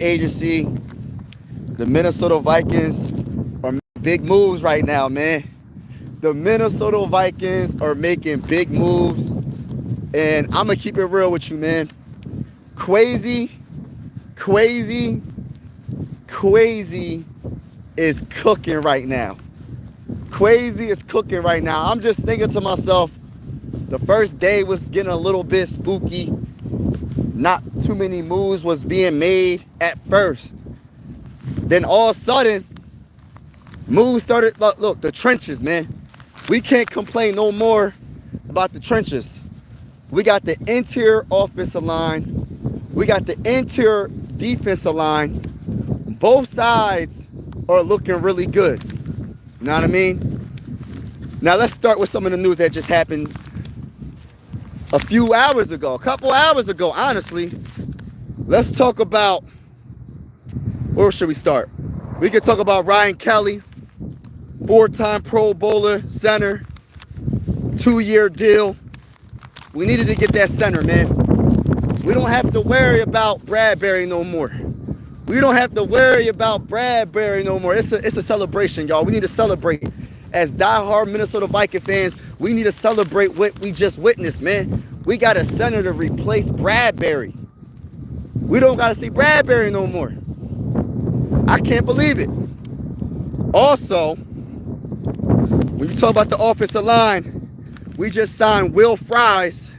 agency, the Minnesota Vikings are making big moves right now, man. The Minnesota Vikings are making big moves, and I'm gonna keep it real with you, man. Crazy, crazy, crazy is cooking right now. Crazy is cooking right now. I'm just thinking to myself, the first day was getting a little bit spooky. Not too many moves was being made at first. Then all of a sudden, moves started. Look, the trenches, man. We can't complain no more about the trenches. We got the interior offensive line. We got the interior defensive line. Both sides are looking really good. You know what I mean? Now let's start with some of the news that just happened a few hours ago, a couple hours ago, honestly. Let's talk about, where should we start? We could talk about Ryan Kelly, four-time Pro Bowler, center, 2-year deal. We needed to get that center, man. We don't have to worry about Bradbury no more. We don't have to worry about Bradbury no more. It's a celebration, y'all. We need to celebrate. As diehard Minnesota Viking fans, we need to celebrate what we just witnessed, man. We got a center to replace Bradbury. We don't got to see Bradbury no more. I can't believe it. Also, when you talk about the offensive line, we just signed Will Fries,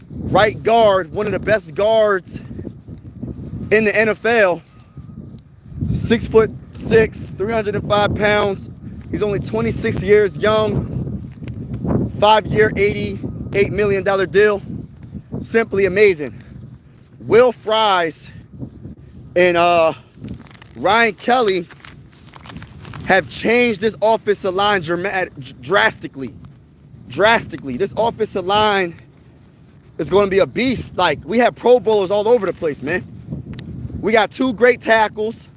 right guard, one of the best guards in the NFL. 6'6", 305 pounds. He's only 26 years young. 5-year, $88 million deal. Simply amazing. Will Fries and Ryan Kelly have changed this offensive line drastically. This offensive line is going to be a beast. Like, we have Pro Bowlers all over the place, man. We got 2 great tackles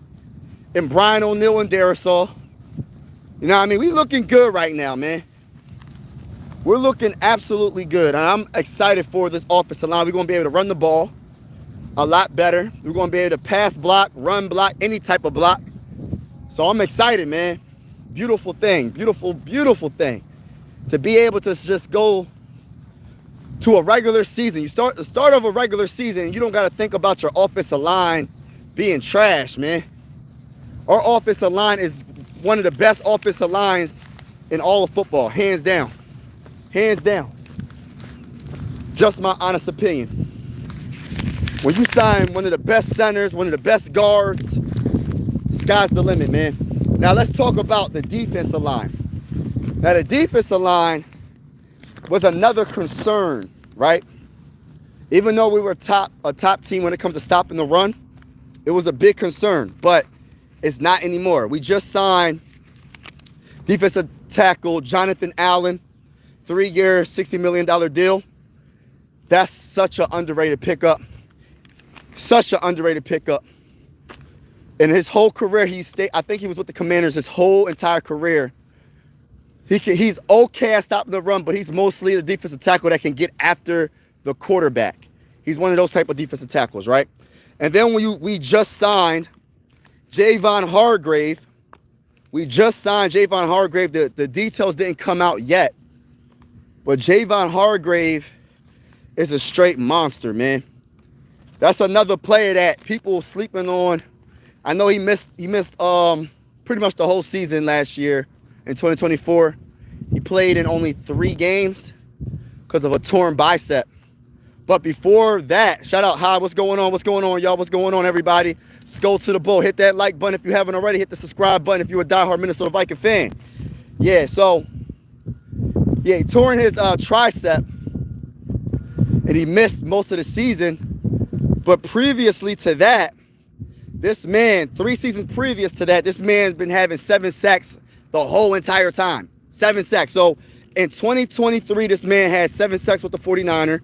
in Brian O'Neill and Darisaw. You know what I mean? We looking good right now, man. We're looking absolutely good. And I'm excited for this offensive line. We're going to be able to run the ball a lot better. We're going to be able to pass block, run block, any type of block. So I'm excited, man. Beautiful thing. Beautiful, beautiful thing. To be able to just go to a regular season. You start the start of a regular season, you don't got to think about your offensive line being trash, man. Our offensive line is one of the best offensive lines in all of football, hands down. Hands down. Just my honest opinion. When you sign one of the best centers, one of the best guards, sky's the limit, man. Now let's talk about the defensive line. Now the defensive line was another concern, right? Even though we were a top team when it comes to stopping the run, it was a big concern, but it's not anymore. We just signed defensive tackle Jonathan Allen, 3-year, $60 million deal. That's such an underrated pickup. Such an underrated pickup. In his whole career, I think he was with the Commanders his whole entire career. He's okay at stopping the run, but he's mostly the defensive tackle that can get after the quarterback. He's one of those type of defensive tackles, right? And then we just signed Javon Hargrave. We just signed Javon Hargrave. The details didn't come out yet. But Javon Hargrave is a straight monster, man. That's another player that people sleeping on. I know he missed pretty much the whole season last year in 2024. He played in only 3 games because of a torn bicep. But before that, shout out Hi, what's going on? What's going on, y'all? What's going on, everybody? Skull to the bull. Hit that like button if you haven't already. Hit the subscribe button if you're a diehard Minnesota Viking fan. Yeah, so, yeah, he tore his tricep, and he missed most of the season. But previously to that, this man, 3 seasons previous to that, this man's been having 7 sacks the whole entire time. 7 sacks. So in 2023, this man had 7 sacks with the 49ers.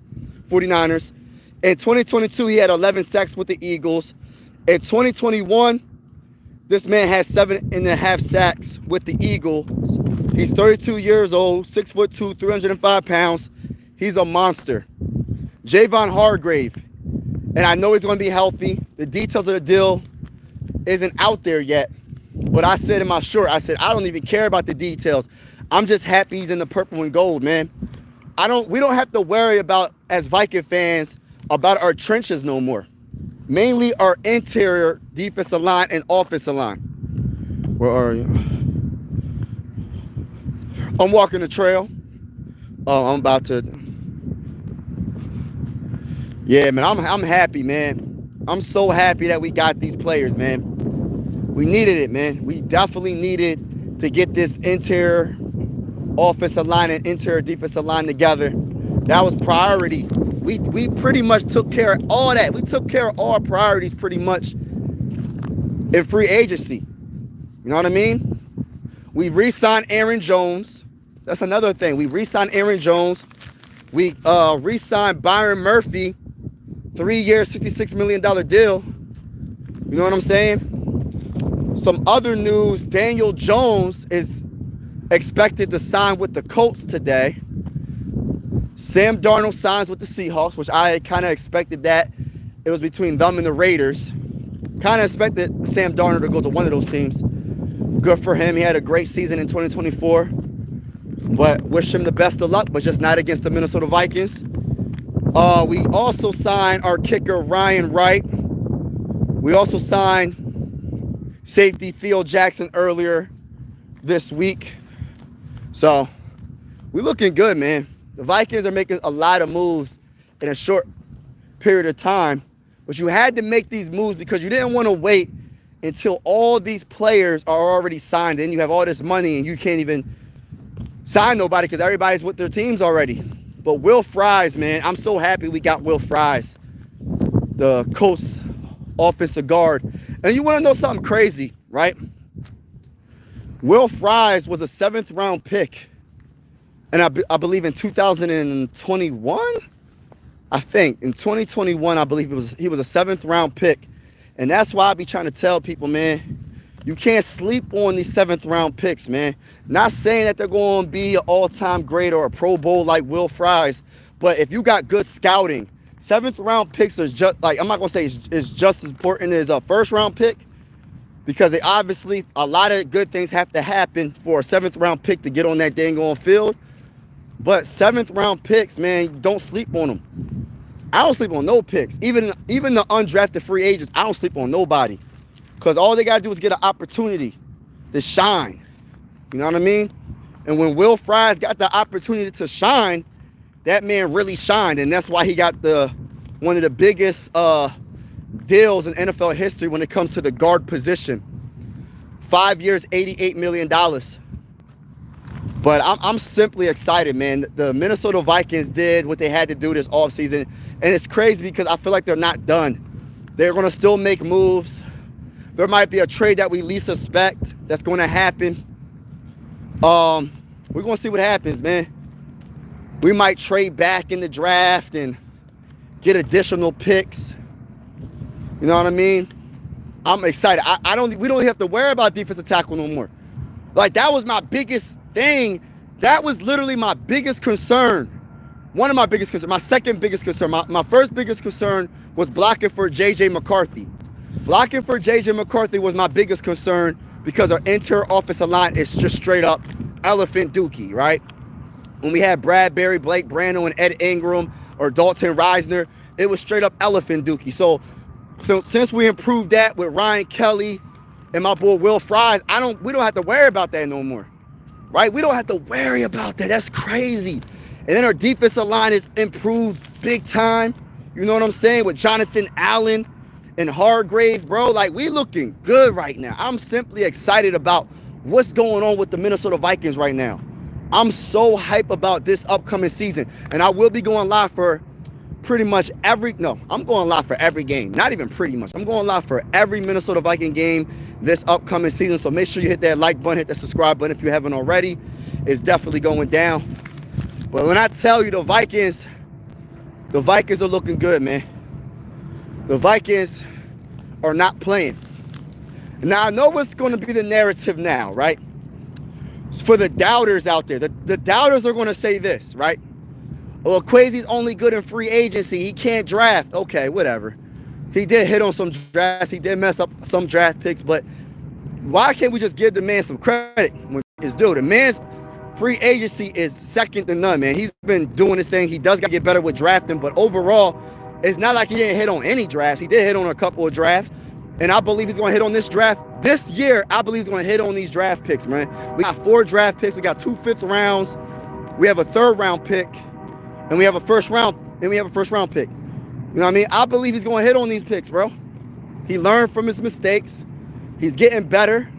In 2022, he had 11 sacks with the Eagles. In 2021, this man had 7.5 sacks with the Eagles. He's 32 years old, 6'2", 305 pounds. He's a monster. Javon Hargrave And I know he's going to be healthy. The details of the deal isn't out there yet. But I said in my short, I said, I don't even care about the details. I'm just happy he's in the purple and gold, man. We don't have to worry about, as Viking fans, about our trenches no more. Mainly our interior defensive line and offensive line. Where are you? I'm walking the trail. Oh, I'm about to. Yeah, man, I'm happy, man. I'm so happy that we got these players, man. We needed it, man. We definitely needed to get this interior offensive line and interior defensive line together. That was priority. We pretty much took care of all that. We took care of all our priorities pretty much in free agency. You know what I mean? We re-signed Aaron Jones. That's another thing. We re-signed Aaron Jones. We re-signed Byron Murphy, 3 year, $66 million deal. You know what I'm saying? Some other news, Daniel Jones is expected to sign with the Colts today. Sam Darnold signs with the Seahawks, which I kind of expected that. It was between them and the Raiders. Kind of expected Sam Darnold to go to one of those teams. Good for him. He had a great season in 2024. But wish him the best of luck, but just not against the Minnesota Vikings. We also signed our kicker, Ryan Wright. We also signed safety Theo Jackson earlier this week. So we're looking good, man. The Vikings are making a lot of moves in a short period of time. But you had to make these moves because you didn't want to wait until all these players are already signed and you have all this money and you can't even sign nobody because everybody's with their teams already. But Will Fries, man, I'm so happy we got Will Fries, the Colts offensive guard. And you want to know something crazy, right? Will Fries was a 7th round pick. And I believe in 2021, I think in 2021, I believe he was a 7th round pick. And that's why I be trying to tell people, man, you can't sleep on these 7th round picks, man. Not saying that they're going to be an all-time great or a Pro Bowl like Will Fries, but if you got good scouting, 7th round picks are just like, I'm not going to say it's just as important as a 1st round pick, because they obviously, a lot of good things have to happen for a 7th round pick to get on that dang on field. But 7th round picks, man, don't sleep on them. I don't sleep on no picks. Even the undrafted free agents, I don't sleep on nobody. Because all they got to do is get an opportunity to shine. You know what I mean? And when Will Fries got the opportunity to shine, that man really shined. And that's why he got one of the biggest deals in NFL history when it comes to the guard position. 5 years, $88 million. But I'm simply excited, man. The Minnesota Vikings did what they had to do this offseason. And it's crazy because I feel like they're not done. They're going to still make moves. There might be a trade that we least suspect that's going to happen. We're going to see what happens, man. We might trade back in the draft and get additional picks. You know what I mean? I'm excited. We don't have to worry about defensive tackle no more. Like, that was my biggest thing. That was literally my biggest concern. One of my biggest concerns. My second biggest concern. My first biggest concern was blocking for JJ McCarthy. Blocking for JJ McCarthy was my biggest concern because our interior offensive line is just straight up elephant dookie, right? When we had Bradbury, Blake Brandon, and Ed Ingram or Dalton Reisner, it was straight up elephant dookie. So since we improved that with Ryan Kelly and my boy Will Fries, we don't have to worry about that no more, right? We don't have to worry about that. That's crazy. And then our defensive line is improved big time. You know what I'm saying? With Jonathan Allen and Hargrave, bro. Like, we looking good right now. I'm simply excited about what's going on with the Minnesota Vikings right now. I'm so hype about this upcoming season. And I will be going live for pretty much I'm going live for every game. Not even pretty much. I'm going live for every Minnesota Viking game this upcoming season. So make sure you hit that like button, hit that subscribe button if you haven't already. It's definitely going down. But when I tell you the Vikings are looking good, man. The Vikings are not playing. Now, I know what's going to be the narrative now, right? For the doubters out there, the doubters are going to say this, right? Well, Kwesi's only good in free agency. He can't draft. Okay, whatever. He did hit on some drafts. He did mess up some draft picks, but why can't we just give the man some credit when it's due? The man's free agency is second to none, man. He's been doing this thing. He does got to get better with drafting, but overall, it's not like he didn't hit on any drafts. He did hit on a couple of drafts, and I believe he's going to hit on this draft. This year, I believe he's going to hit on these draft picks, man. We got 4 draft picks. We got 2 fifth rounds. We have a 3rd round pick, and we have a first round pick. You know what I mean? I believe he's going to hit on these picks, bro. He learned from his mistakes. He's getting better,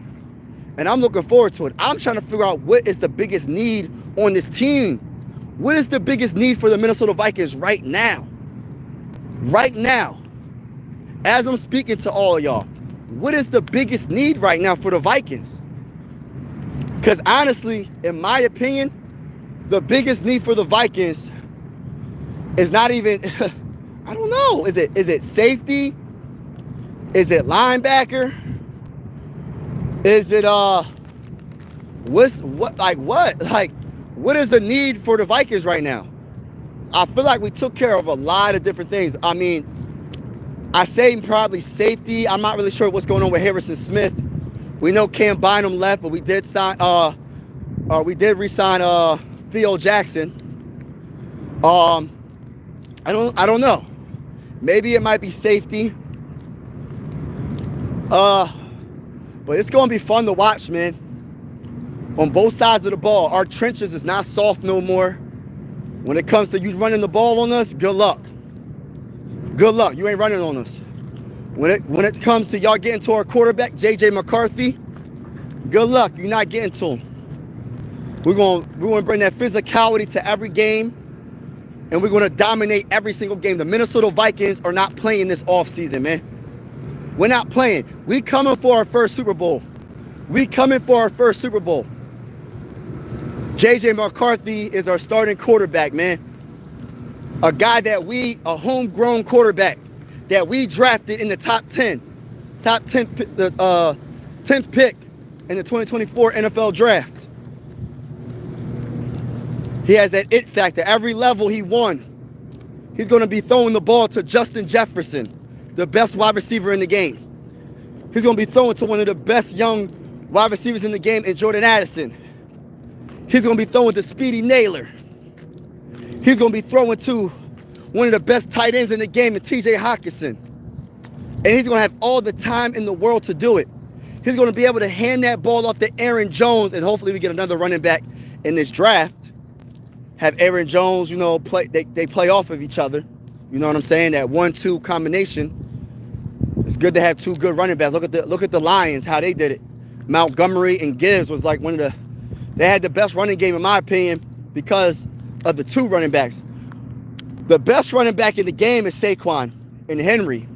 and I'm looking forward to it. I'm trying to figure out what is the biggest need on this team. What is the biggest need for the Minnesota Vikings right now? Right now, as I'm speaking to all of y'all, what is the biggest need right now for the Vikings? Because honestly, in my opinion, the biggest need for the Vikings is not even, I don't know, is it safety? Is it linebacker? Is it what is the need for the Vikings right now? I feel like we took care of a lot of different things. I mean, I say probably safety. I'm not really sure what's going on with Harrison Smith. We know Cam Bynum left, but we did re-sign Theo Jackson. I don't know. Maybe it might be safety. But it's going to be fun to watch, man. On both sides of the ball, our trenches is not soft no more. When it comes to you running the ball on us, good luck. Good luck. You ain't running on us. When it comes to y'all getting to our quarterback, JJ McCarthy, good luck. You're not getting to him. We're going to bring that physicality to every game, and we're going to dominate every single game. The Minnesota Vikings are not playing this offseason, man. We're not playing. We coming for our first Super Bowl. We coming for our first Super Bowl. JJ McCarthy is our starting quarterback, man. A guy a homegrown quarterback that we drafted in the top 10th pick in the 2024 NFL draft. He has that it factor. Every level he won, he's going to be throwing the ball to Justin Jefferson, the best wide receiver in the game. He's going to be throwing to one of the best young wide receivers in the game in Jordan Addison. He's going to be throwing to Speedy Naylor. He's going to be throwing to one of the best tight ends in the game in TJ Hawkinson. And he's going to have all the time in the world to do it. He's going to be able to hand that ball off to Aaron Jones, and hopefully we get another running back in this draft. Have Aaron Jones, they play off of each other. You know what I'm saying? That 1-2 combination. It's good to have 2 good running backs. Look at the Lions, how they did it. Montgomery and Gibbs was like they had the best running game in my opinion because of the 2 running backs. The best running back in the game is Saquon and Henry.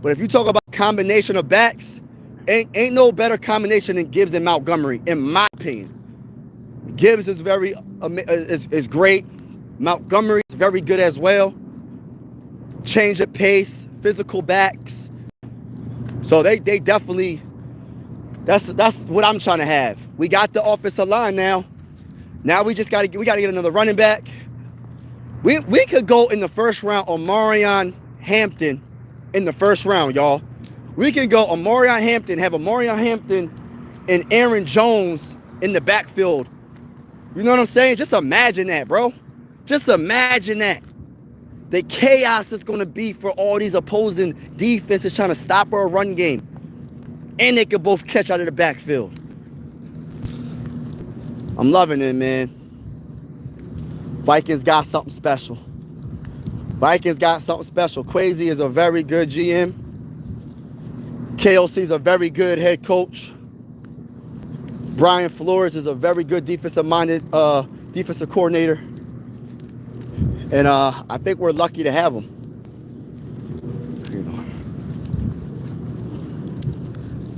But if you talk about combination of backs, ain't no better combination than Gibbs and Montgomery, in my opinion. Gibbs is is great. Montgomery is very good as well. Change of pace, physical backs. So they definitely, that's what I'm trying to have. We got the offensive line now. Now we gotta get another running back. We could go in the first round on Omarion Hampton in the first round, y'all. We can go Omarion Hampton, have Omarion Hampton and Aaron Jones in the backfield. You know what I'm saying? Just imagine that, bro. Just imagine that. The chaos that's going to be for all these opposing defenses trying to stop our run game. And they could both catch out of the backfield. I'm loving it, man. Vikings got something special. Vikings got something special. Kwesi is a very good GM. KOC is a very good head coach. Brian Flores is a very good defensive-minded defensive coordinator. And I think we're lucky to have him.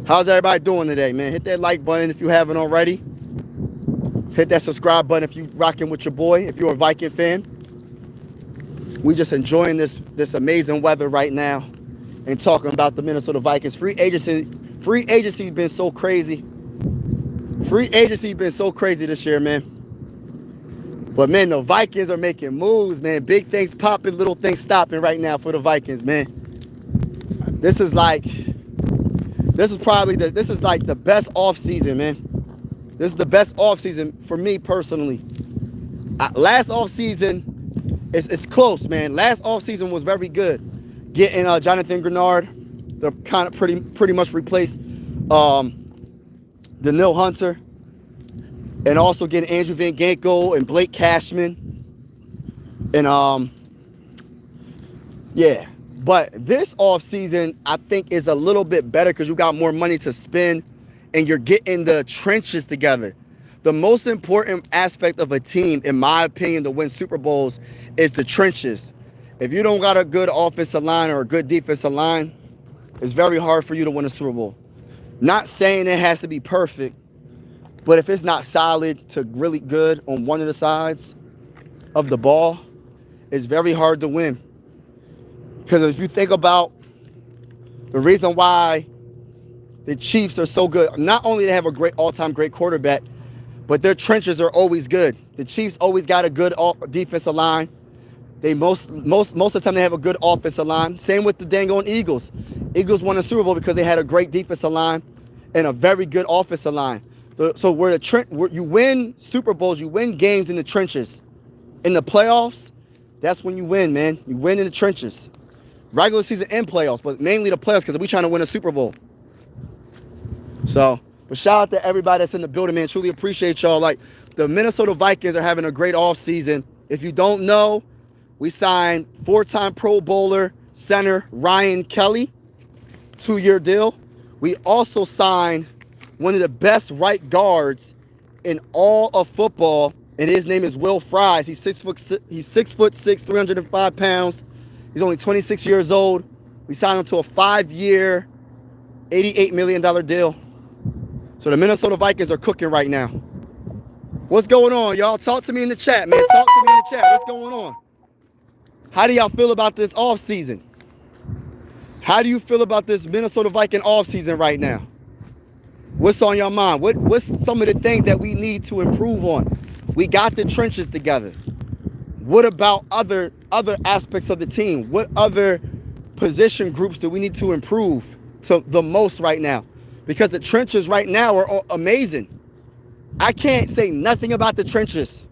How's everybody doing today, man? Hit that like button if you haven't already. Hit that subscribe button if you rocking with your boy, if you're a Viking fan. We just enjoying this amazing weather right now and talking about the Minnesota Vikings. Free agency's been so crazy. Free agency's been so crazy this year, man. But, man, the Vikings are making moves, man. Big things popping, little things stopping right now for the Vikings, man. this is like the best off season, man. This is the best off season for me personally. Last off season, it's close, man. Last off season was very good. Getting Jonathan Grenard, the kind of pretty much replaced Daniil Hunter, and also getting Andrew Van Ginkel and Blake Cashman, and yeah. But this off season, I think, is a little bit better because you got more money to spend, and you're getting the trenches together. The most important aspect of a team, in my opinion, to win Super Bowls is the trenches. If you don't got a good offensive line or a good defensive line, it's very hard for you to win a Super Bowl. Not saying it has to be perfect, but if it's not solid to really good on one of the sides of the ball, it's very hard to win. Because if you think about the reason why the Chiefs are so good, not only they have a great all-time great quarterback, but their trenches are always good. The Chiefs always got a good defensive line. They most of the time they have a good offensive line. Same with the dang on Eagles. Eagles won a Super Bowl because they had a great defensive line and a very good offensive line. So where you win Super Bowls, you win games in the trenches. In the playoffs, that's when you win, man. You win in the trenches. Regular season and playoffs, but mainly the playoffs because we're trying to win a Super Bowl. So, but shout out to everybody that's in the building, man. Truly appreciate y'all. Like, the Minnesota Vikings are having a great offseason. If you don't know, we signed 4-time Pro Bowler center Ryan Kelly, 2-year deal. We also signed one of the best right guards in all of football, and his name is Will Fries. He's 6'6", 305 pounds. He's only 26 years old. We signed him to a 5-year, $88 million deal. So the Minnesota Vikings are cooking right now. What's going on, y'all? Talk to me in the chat, man. Talk to me in the chat. What's going on? How do y'all feel about this offseason? How do you feel about this Minnesota Viking offseason right now? What's on your mind? What's some of the things that we need to improve on? We got the trenches together. What about other aspects of the team? What other position groups do we need to improve the most right now? Because the trenches right now are amazing. I can't say nothing about the trenches.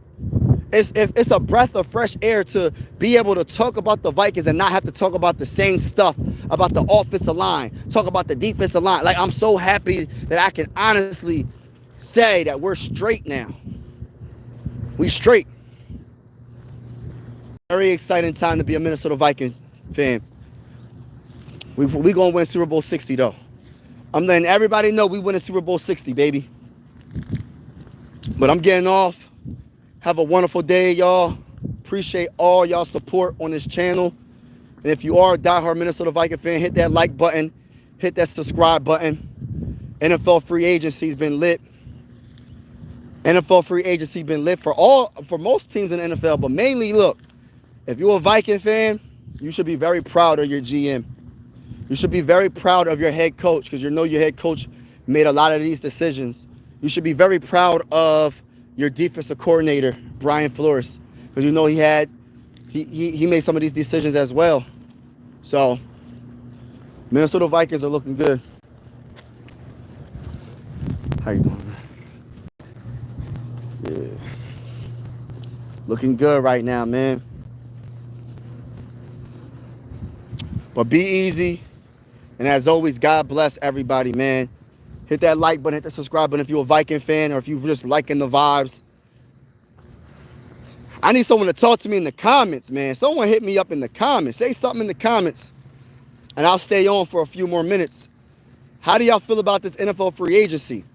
It's a breath of fresh air to be able to talk about the Vikings and not have to talk about the same stuff about the offensive line, talk about the defensive line. Like, I'm so happy that I can honestly say that we're straight now. We straight. Very exciting time to be a Minnesota Viking fan. We gonna win Super Bowl 60 though. I'm letting everybody know we win a Super Bowl 60, baby. But I'm getting off. Have a wonderful day, y'all. Appreciate all y'all support on this channel. And if you are a diehard Minnesota Viking fan, hit that like button, hit that subscribe button. NFL free agency's been lit. NFL free agency been lit for most teams in the NFL, but mainly, look. If you're a Viking fan, you should be very proud of your GM. You should be very proud of your head coach because you know your head coach made a lot of these decisions. You should be very proud of your defensive coordinator, Brian Flores, because you know he made some of these decisions as well. So, Minnesota Vikings are looking good. How you doing, man? Yeah. Looking good right now, man. But be easy. And as always, God bless everybody, man. Hit that like button, hit that subscribe button if you're a Viking fan or if you're just liking the vibes. I need someone to talk to me in the comments, man. Someone hit me up in the comments. Say something in the comments. And I'll stay on for a few more minutes. How do y'all feel about this NFL free agency?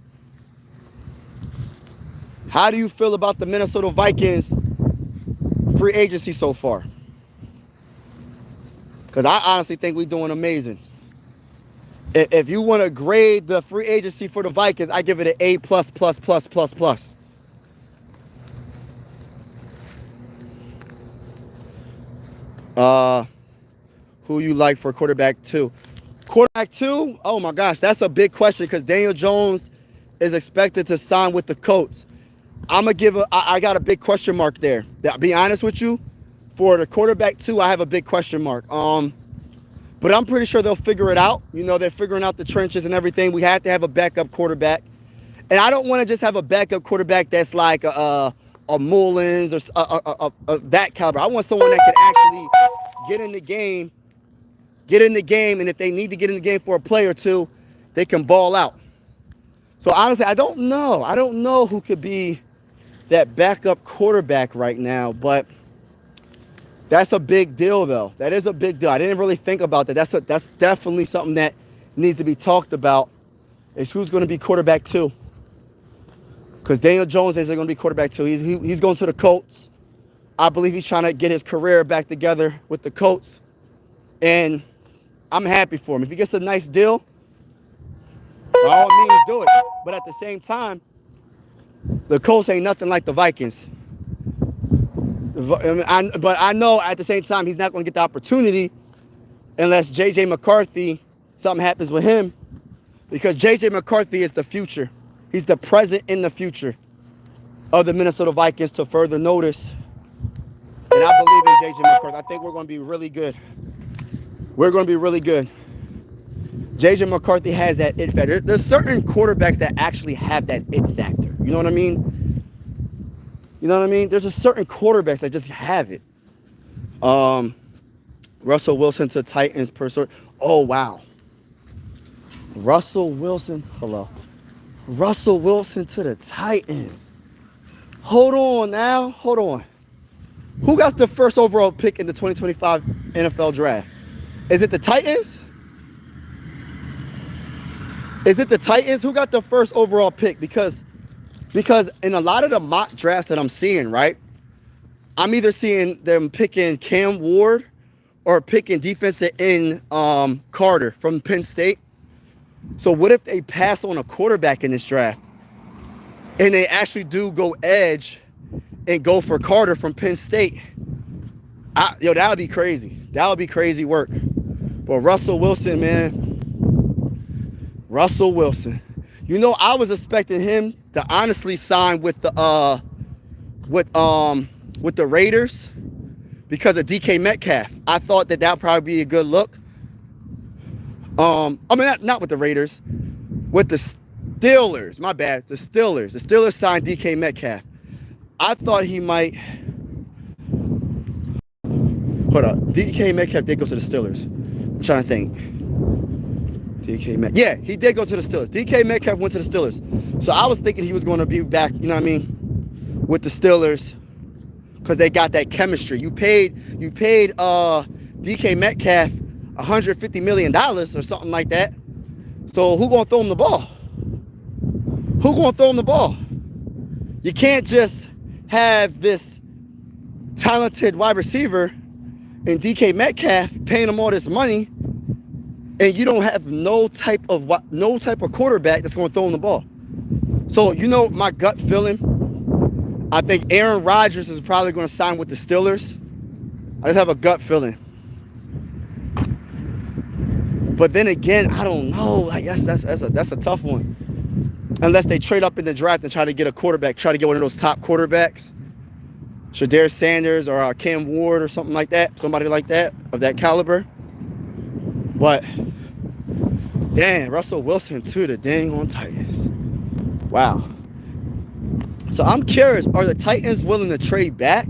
How do you feel about the Minnesota Vikings free agency so far? Because I honestly think we're doing amazing. If you want to grade the free agency for the Vikings, I give it an A+++++. Who you like for quarterback 2? Quarterback 2? Oh my gosh, that's a big question because Daniel Jones is expected to sign with the Colts. I got a big question mark there. To be honest with you, for the quarterback 2, I have a big question mark. But I'm pretty sure they'll figure it out. You know, they're figuring out the trenches and everything. We have to have a backup quarterback. And I don't want to just have a backup quarterback that's like a Mullins or that caliber. I want someone that can actually get in the game, and if they need to get in the game for a play or two, they can ball out. So honestly, I don't know. I don't know who could be that backup quarterback right now, but that's a big deal, though. That is a big deal. I didn't really think about that. That's definitely something that needs to be talked about, is who's going to be quarterback two. Because Daniel Jones is going to be quarterback two. He's going to the Colts. I believe he's trying to get his career back together with the Colts. And I'm happy for him. If he gets a nice deal, by all means, do it. But at the same time, the Colts ain't nothing like the Vikings. But I know at the same time he's not going to get the opportunity unless JJ McCarthy, something happens with him. Because JJ McCarthy is the future. He's the present in the future of the Minnesota Vikings to further notice. And I believe in JJ McCarthy. I think we're going to be really good. We're going to be really good. JJ McCarthy has that it factor. There's certain quarterbacks that actually have that it factor. You know what I mean? You know what I mean? There's a certain quarterbacks that just have it. Russell Wilson to Titans per sort. Oh, wow. Russell Wilson. Hello. Russell Wilson to the Titans. Hold on now. Hold on. Who got the first overall pick in the 2025 NFL draft? Is it the Titans? Is it the Titans? Who got the first overall pick? Because in a lot of the mock drafts that I'm seeing, right, I'm either seeing them picking Cam Ward or picking defensive end Carter from Penn State. So what if they pass on a quarterback in this draft and they actually do go edge and go for Carter from Penn State? That would be crazy. That would be crazy work. But Russell Wilson, man. Russell Wilson. You know, I was expecting him to honestly sign with the Raiders because of DK Metcalf. I thought that would probably be a good look. I mean, not with the Raiders, with the Steelers. My bad. The Steelers. The Steelers signed DK Metcalf. I thought he might. Hold up. DK Metcalf did go to the Steelers. I'm trying to think. DK Metcalf. Yeah, he did go to the Steelers. DK Metcalf went to the Steelers. So I was thinking he was going to be back, you know what I mean, with the Steelers because they got that chemistry. You paid DK Metcalf $150 million or something like that. So who going to throw him the ball? Who going to throw him the ball? You can't just have this talented wide receiver and DK Metcalf paying him all this money and you don't have no type of quarterback that's going to throw him the ball. So, you know, my gut feeling, I think Aaron Rodgers is probably going to sign with the Steelers. I just have a gut feeling. But then again, I don't know. I guess that's a tough one. Unless they trade up in the draft and try to get a quarterback, try to get one of those top quarterbacks. Shedeur Sanders or Cam Ward or something like that. Somebody like that, of that caliber. But, damn, Russell Wilson to the dang on Titans. Wow. So I'm curious, are the Titans willing to trade back?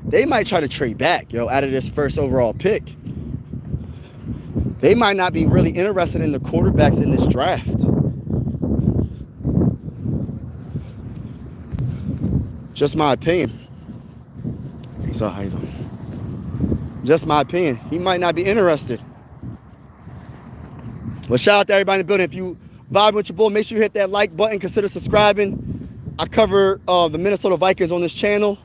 They might try to trade back, out of this first overall pick. They might not be really interested in the quarterbacks in this draft. Just my opinion. So, how you doing? Just my opinion. He might not be interested. Well, shout out to everybody in the building. If you vibe with your boy, make sure you hit that like button. Consider subscribing. I cover the Minnesota Vikings on this channel.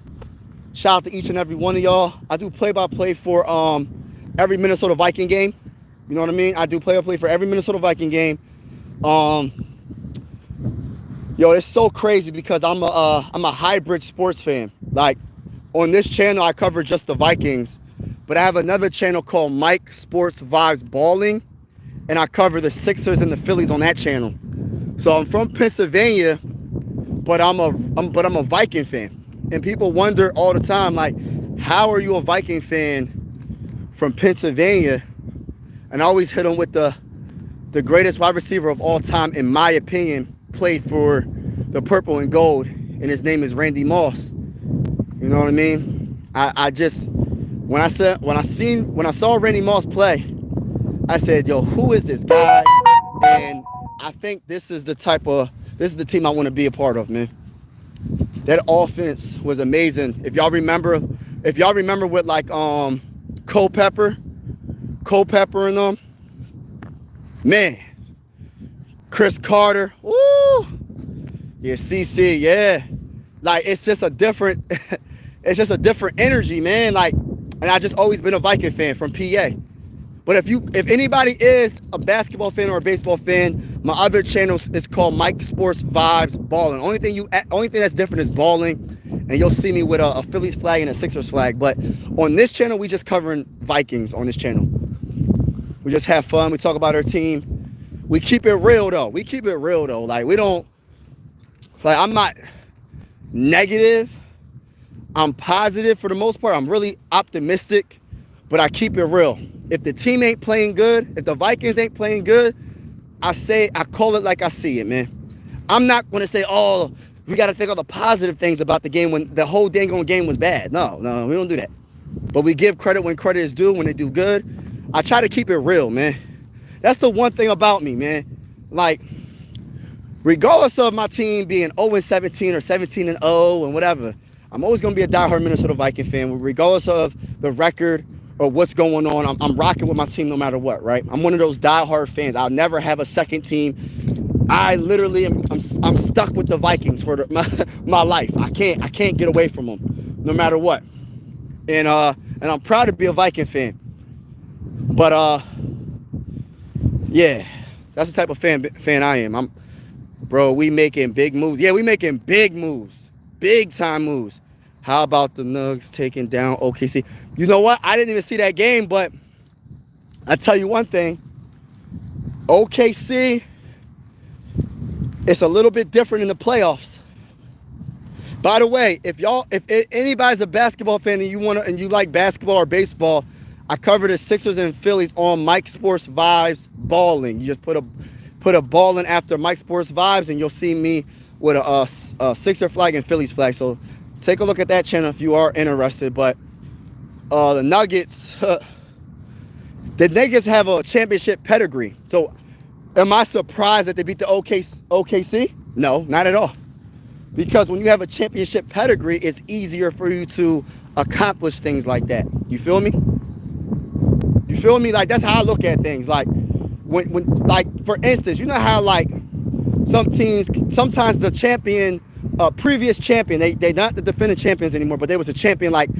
Shout out to each and every one of y'all. I do play-by-play for every Minnesota Viking game. You know what I mean? I do play-by-play for every Minnesota Viking game. It's so crazy because I'm a hybrid sports fan. Like, on this channel, I cover just the Vikings. But I have another channel called Mike Sports Vibes Balling. And I cover the Sixers and the Phillies on that channel. So I'm from Pennsylvania, but I'm a Viking fan. And people wonder all the time, like, how are you a Viking fan from Pennsylvania And I always hit him with the greatest wide receiver of all time, in my opinion, played for the purple and gold, and his name is Randy Moss. You know what I mean? I just, when I saw Randy Moss play, I said, yo, who is this guy? And I think this is the team I want to be a part of, man. That offense was amazing. If y'all remember with like Culpepper and them, man, Chris Carter, woo, yeah, CC, yeah, like it's just a different energy, man. Like, and I just always been a Viking fan from PA. But if anybody is a basketball fan or a baseball fan, my other channel is called Mike Sports Vibes Balling. Only thing that's different is balling, and you'll see me with a Phillies flag and a Sixers flag. But on this channel, we just covering Vikings on this channel. We just have fun. We talk about our team. We keep it real though. Like we don't, like I'm not negative. I'm positive for the most part. I'm really optimistic, but I keep it real. If the team ain't playing good, if the Vikings ain't playing good, I call it like I see it, man. I'm not going to say, oh, we got to think of the positive things about the game when the whole dang on game was bad. No, we don't do that. But we give credit when credit is due, when they do good. I try to keep it real, man. That's the one thing about me, man. Like, regardless of my team being 0-17 or 17-0 and whatever, I'm always going to be a diehard Minnesota Viking fan, regardless of the record or what's going on. I'm rocking with my team no matter what, right? I'm one of those diehard fans. I'll never have a second team. I literally I'm stuck with the Vikings for my life. I can't get away from them no matter what. And I'm proud to be a Viking fan. But yeah, that's the type of fan I am. Bro, we making big moves. Yeah, we making big moves. Big time moves. How about the Nugs taking down OKC? You know what? I didn't even see that game, but I tell you one thing. OKC, it's a little bit different in the playoffs. By the way, if anybody's a basketball fan and you like basketball or baseball, I covered the Sixers and Phillies on Mike Sports Vibes Balling. You just put a ball in after Mike Sports Vibes, and you'll see me with a Sixer flag and Phillies flag. So take a look at that channel if you are interested. But the Nuggets, have a championship pedigree. So am I surprised that they beat the OKC? No, not at all. Because when you have a championship pedigree, it's easier for you to accomplish things like that. You feel me? You feel me? Like, that's how I look at things. Like, when like, for instance, you know how, like, some teams, sometimes the champion, previous champion, they're not the defending champions anymore, but they was a champion, like,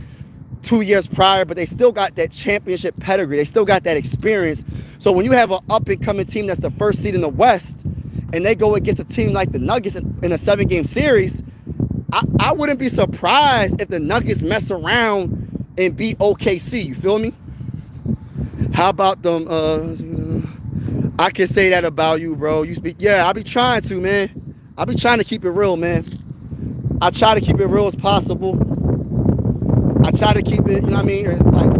2 years prior, but they still got that championship pedigree. They still got that experience. So when you have an up-and-coming team that's the first seed in the West, and they go against a team like the Nuggets in a 7-game series, I wouldn't be surprised if the Nuggets mess around and beat OKC. You feel me? How about them? I can say that about you, bro. Yeah, I be trying to, man. I be trying to keep it real, man. I try to keep it real as possible. I try to keep it, you know what I mean, like,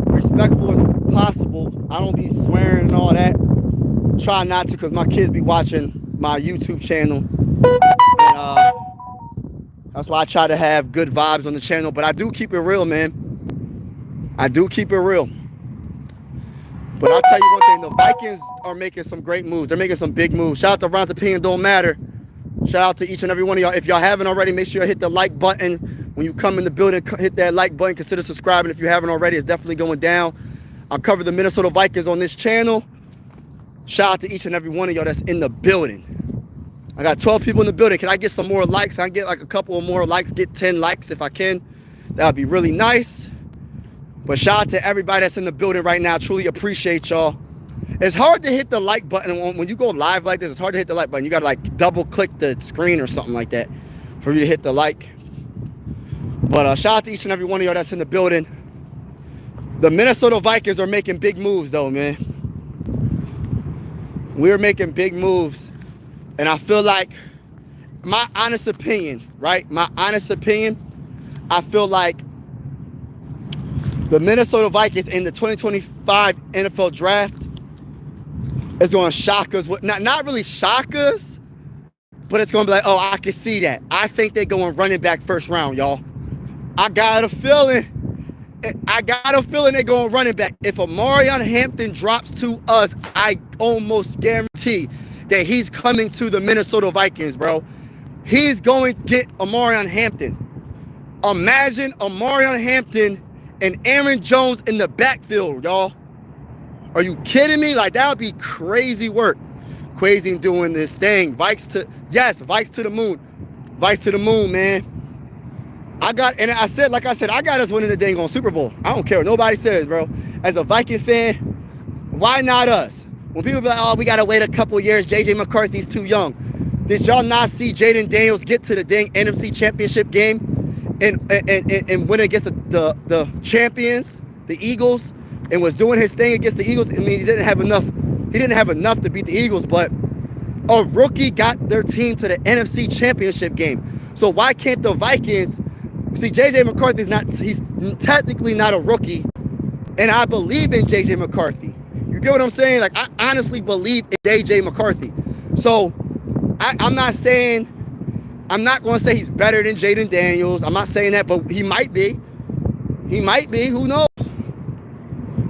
respectful as possible. I don't be swearing and all that. Try not to, because my kids be watching my YouTube channel. And that's why I try to have good vibes on the channel. But I do keep it real, man. I do keep it real. But I'll tell you one thing, the Vikings are making some great moves. They're making some big moves. Shout out to Ron's Opinion Don't Matter. Shout out to each and every one of y'all. If y'all haven't already, make sure you hit the like button. When you come in the building, hit that like button. Consider subscribing if you haven't already. It's definitely going down. I'll cover the Minnesota Vikings on this channel. Shout out to each and every one of y'all that's in the building. I got 12 people in the building. Can I get some more likes? I can get like a couple of more likes. Get 10 likes if I can. That would be really nice. But shout out to everybody that's in the building right now. Truly appreciate y'all. It's hard to hit the like button. When you go live like this, it's hard to hit the like button. You got to like double click the screen or something like that for you to hit the like. But shout out to each and every one of y'all that's in the building. The Minnesota Vikings are making big moves though, man. We're making big moves. And I feel like, my honest opinion, right? My honest opinion, I feel like the Minnesota Vikings in the 2025 NFL draft It's going to shock us. Not really shock us, but it's going to be like, oh, I can see that. I think they're going running back first round, y'all. I got a feeling they're going running back. If Omarion Hampton drops to us, I almost guarantee that he's coming to the Minnesota Vikings, bro. He's going to get Omarion Hampton. Imagine Omarion Hampton and Aaron Jones in the backfield, y'all. Are you kidding me? Like, that would be crazy work. Crazy doing this thing. Vikes to the moon. Vikes to the moon, man. I got us winning the dang on Super Bowl. I don't care what nobody says, bro. As a Viking fan, why not us? When people be like, oh, we got to wait a couple years. JJ McCarthy's too young. Did y'all not see Jaden Daniels get to the dang NFC Championship game and win against the champions, the Eagles, and was doing his thing against the Eagles? I mean, he didn't have enough to beat the Eagles, but a rookie got their team to the NFC Championship game. So why can't the Vikings? See, JJ he's technically not a rookie, and I believe in JJ McCarthy. You get what I'm saying? Like, I honestly believe in JJ McCarthy. So I'm not going to say he's better than Jaden Daniels. I'm not saying that, but he might be. Who knows?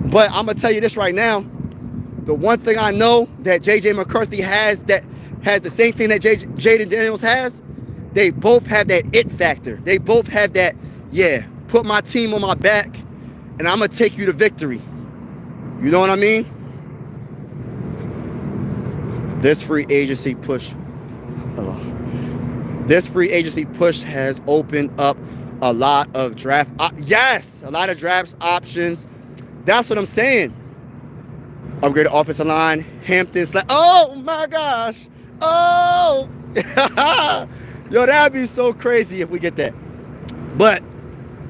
But I'm going to tell you this right now. The one thing I know that JJ McCarthy has that has the same thing that Jaden Daniels has, they both have that it factor. They both have that, yeah, put my team on my back and I'm going to take you to victory. You know what I mean? This free agency push has opened up a lot of draft options. That's what I'm saying. Upgrade the offensive line. Hampton. Oh my gosh. Oh. Yo, that'd be so crazy if we get that. But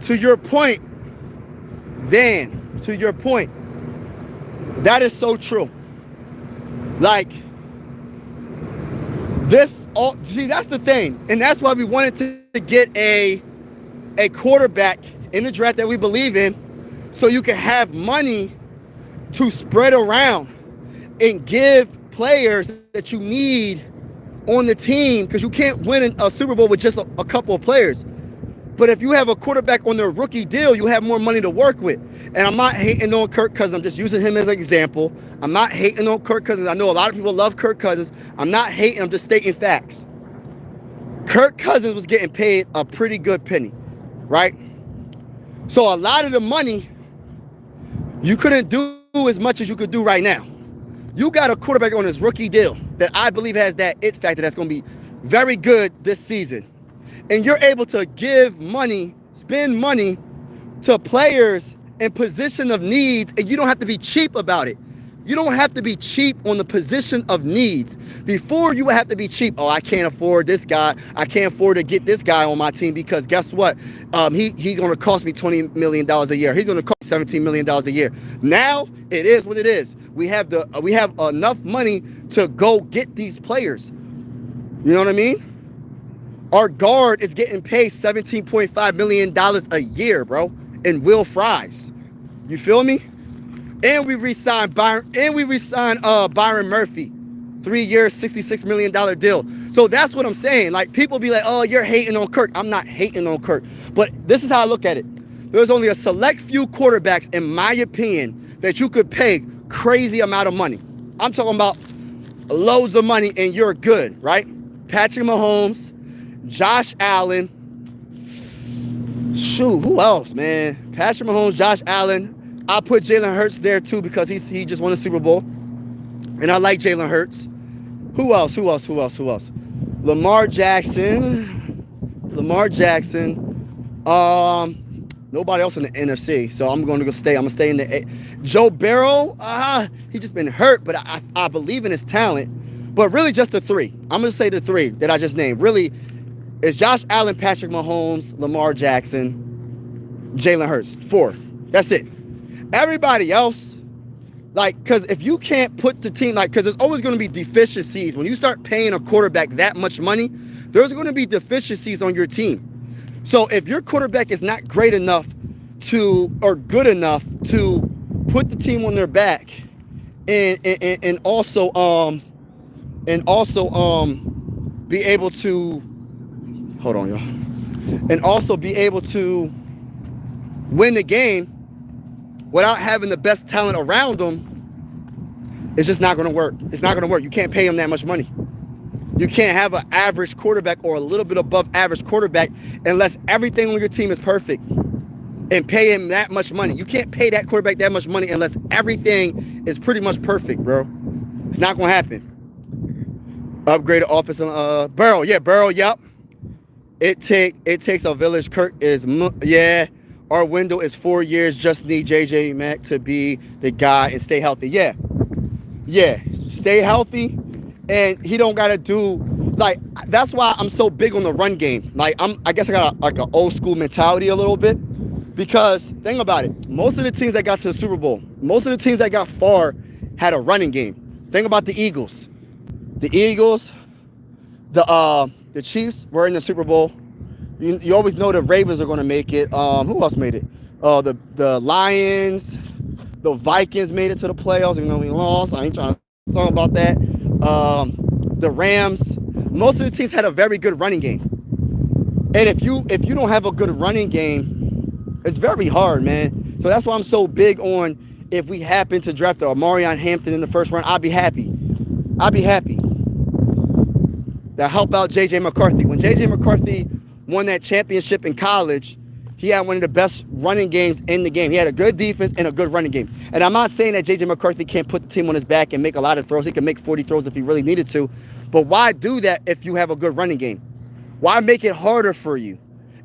to your point, that is so true. Like, that's the thing. And that's why we wanted to get a quarterback in the draft that we believe in, so you can have money to spread around and give players that you need on the team, because you can't win a Super Bowl with just a couple of players. But if you have a quarterback on their rookie deal, you have more money to work with. And I'm not hating on Kirk Cousins. I'm just using him as an example. I'm not hating on Kirk Cousins. I know a lot of people love Kirk Cousins. I'm not hating. I'm just stating facts. Kirk Cousins was getting paid a pretty good penny, right? So a lot of the money, you couldn't do as much as you could do right now. You got a quarterback on his rookie deal that I believe has that it factor that's going to be very good this season. And you're able to spend money to players in position of needs, and you don't have to be cheap about it. You don't have to be cheap on the position of needs. Before, you would have to be cheap. Oh, I can't afford this guy. I can't afford to get this guy on my team because guess what? He's going to cost me $20 million a year. He's going to cost $17 million a year. Now, it is what it is. We have enough money to go get these players. You know what I mean? Our guard is getting paid $17.5 million a year, bro, in Will Fries. You feel me? And we re-signed Byron Murphy. 3 years, $66 million deal. So that's what I'm saying. Like, people be like, oh, you're hating on Kirk. I'm not hating on Kirk. But this is how I look at it. There's only a select few quarterbacks, in my opinion, that you could pay crazy amount of money. I'm talking about loads of money and you're good, right? Patrick Mahomes, Josh Allen. Shoot, who else, man? Patrick Mahomes, Josh Allen. I'll put Jalen Hurts there too because he just won a Super Bowl. And I like Jalen Hurts. Who else? Lamar Jackson. Nobody else in the NFC. So I'm going to stay in the Joe Burrow. He just been hurt, but I believe in his talent. But really just the three. I'm going to say the three that I just named. Really, it's Josh Allen, Patrick Mahomes, Lamar Jackson, Jalen Hurts. 4. That's it. Everybody else, like, because if you can't put the team, like, because there's always going to be deficiencies. When you start paying a quarterback that much money, there's going to be deficiencies on your team. So if your quarterback is not great enough or good enough to put the team on their back and also be able to hold on, y'all, and also be able to win the game without having the best talent around them. It's just not going to work. It's not going to work. You can't pay him that much money. You can't have an average quarterback or a little bit above average quarterback unless everything on your team is perfect, and pay him that much money. You can't pay that quarterback that much money unless everything is pretty much perfect, bro. It's not going to happen. Upgraded office, Burrow. Yeah, Burrow, yep. It takes a village. Kirk is, yeah. Our window is 4 years. Just need JJ Mac to be the guy and stay healthy. Yeah. Yeah, stay healthy, and he don't gotta do like. That's why I'm so big on the run game. Like I guess I got like an old school mentality a little bit, because think about it. Most of the teams that got to the Super Bowl, most of the teams that got far, had a running game. Think about the Eagles. The Chiefs were in the Super Bowl. You always know the Ravens are gonna make it. Who else made it? The Lions. The Vikings made it to the playoffs, even though we lost. I ain't trying to talk about that. The Rams. Most of the teams had a very good running game. And if you don't have a good running game, it's very hard, man. So that's why I'm so big on, if we happen to draft a Marion Hampton in the first round, I'll be happy. I'll be happy. That help out JJ McCarthy. When JJ McCarthy won that championship in college, he had one of the best running games in the game. He had a good defense and a good running game. And I'm not saying that JJ McCarthy can't put the team on his back and make a lot of throws. He can make 40 throws if he really needed to. But why do that if you have a good running game? Why make it harder for you?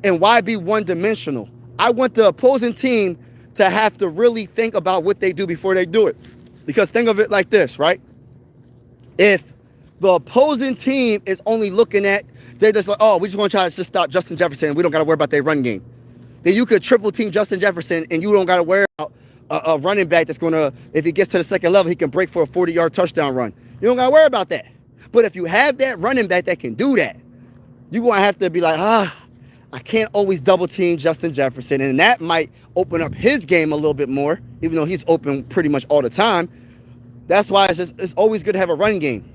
And why be one-dimensional? I want the opposing team to have to really think about what they do before they do it. Because think of it like this, right? If the opposing team is only looking at, they're just like, oh, we just want to try to just stop Justin Jefferson. We don't got to worry about their run game. Then you could triple team Justin Jefferson, and you don't got to worry about a running back that's going to, if he gets to the second level, he can break for a 40-yard touchdown run. You don't got to worry about that. But if you have that running back that can do that, you're going to have to be like, I can't always double team Justin Jefferson. And that might open up his game a little bit more, even though he's open pretty much all the time. That's why it's always good to have a run game.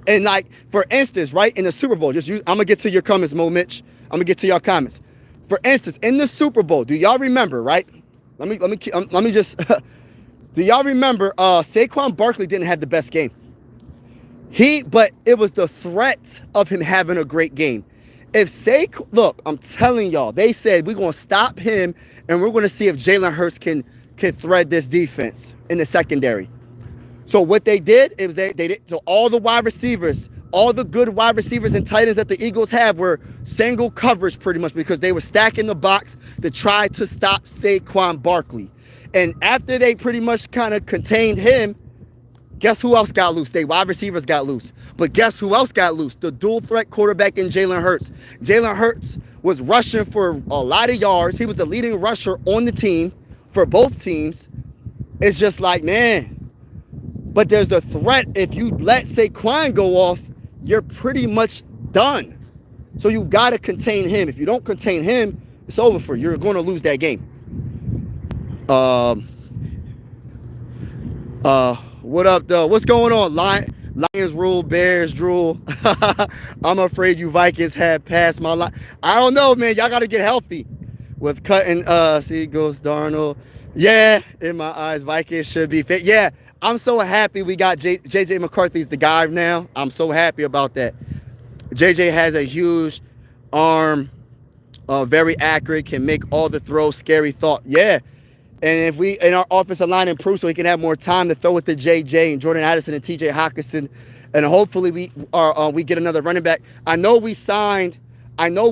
And like, for instance, right, in the Super Bowl, I'm going to get to your comments, Mo Mitch. I'm going to get to your comments. For instance, in the Super Bowl, do y'all remember, right? Let me just, do y'all remember Saquon Barkley didn't have the best game? But it was the threat of him having a great game. Look, I'm telling y'all, they said we're going to stop him and we're going to see if Jalen Hurts can thread this defense in the secondary. So what they did is they did, so all the wide receivers, all the good wide receivers and tight ends that the Eagles have were single coverage pretty much, because they were stacking the box to try to stop Saquon Barkley. And after they pretty much kind of contained him, guess who else got loose? They wide receivers got loose. But guess who else got loose? The dual threat quarterback in Jalen Hurts. Jalen Hurts was rushing for a lot of yards. He was the leading rusher on the team for both teams. It's just like, man. But there's the threat. If you let Saquon go off, you're pretty much done. So you got to contain him. If you don't contain him, it's over for you. You're going to lose that game. What up, though? What's going on? Lions rule, Bears drool. I'm afraid you Vikings have passed my line. I don't know, man. Y'all got to get healthy. With cutting, see, goes Darnold. Yeah, in my eyes, Vikings should be fit. Yeah, I'm so happy we got JJ McCarthy's the guy now. I'm so happy about that. JJ has a huge arm, very accurate, can make all the throws, scary thought. Yeah. And if our offensive line improves so he can have more time to throw it to JJ and Jordan Addison and TJ Hockenson, and hopefully we get another running back. I know we signed Aaron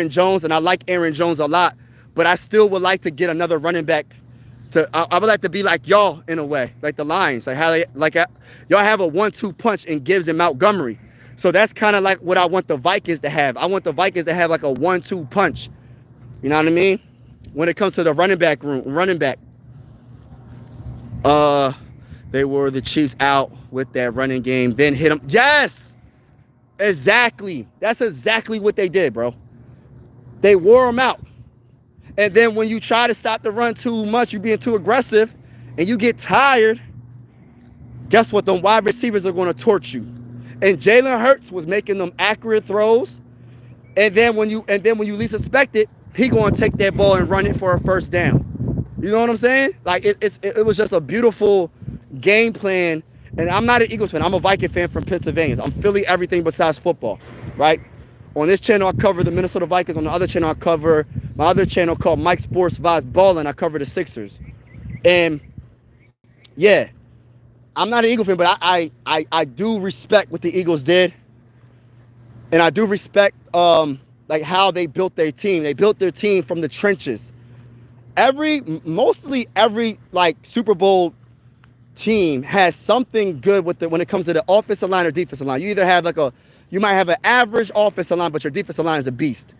Jones, and I like Aaron Jones a lot, but I still would like to get another running back. I would like to be like y'all in a way, like the Lions, like how y'all have a 1-2 punch in Gibbs and Montgomery. So that's kind of like what I want the Vikings to have. I want the Vikings to have like a 1-2 punch. You know what I mean? When it comes to the running back. They wore the Chiefs out with that running game, then hit them. Yes, exactly. That's exactly what they did, bro. They wore them out. And then when you try to stop the run too much, you're being too aggressive, and you get tired, guess what? Them wide receivers are going to torch you. And Jalen Hurts was making them accurate throws. And then when you least expect it, he going to take that ball and run it for a first down. You know what I'm saying? Like it was just a beautiful game plan. And I'm not an Eagles fan. I'm a Viking fan from Pennsylvania. I'm Philly everything besides football, right? On this channel, I cover the Minnesota Vikings. On the other channel, I cover my other channel called Mike Sports Vibes Ballin'. I cover the Sixers. And yeah, I'm not an Eagle fan, but I do respect what the Eagles did. And I do respect like how they built their team. They built their team from the trenches. Mostly every like Super Bowl team has something good with it when it comes to the offensive line or defensive line. You either have you might have an average offensive line, but your defensive line is a beast.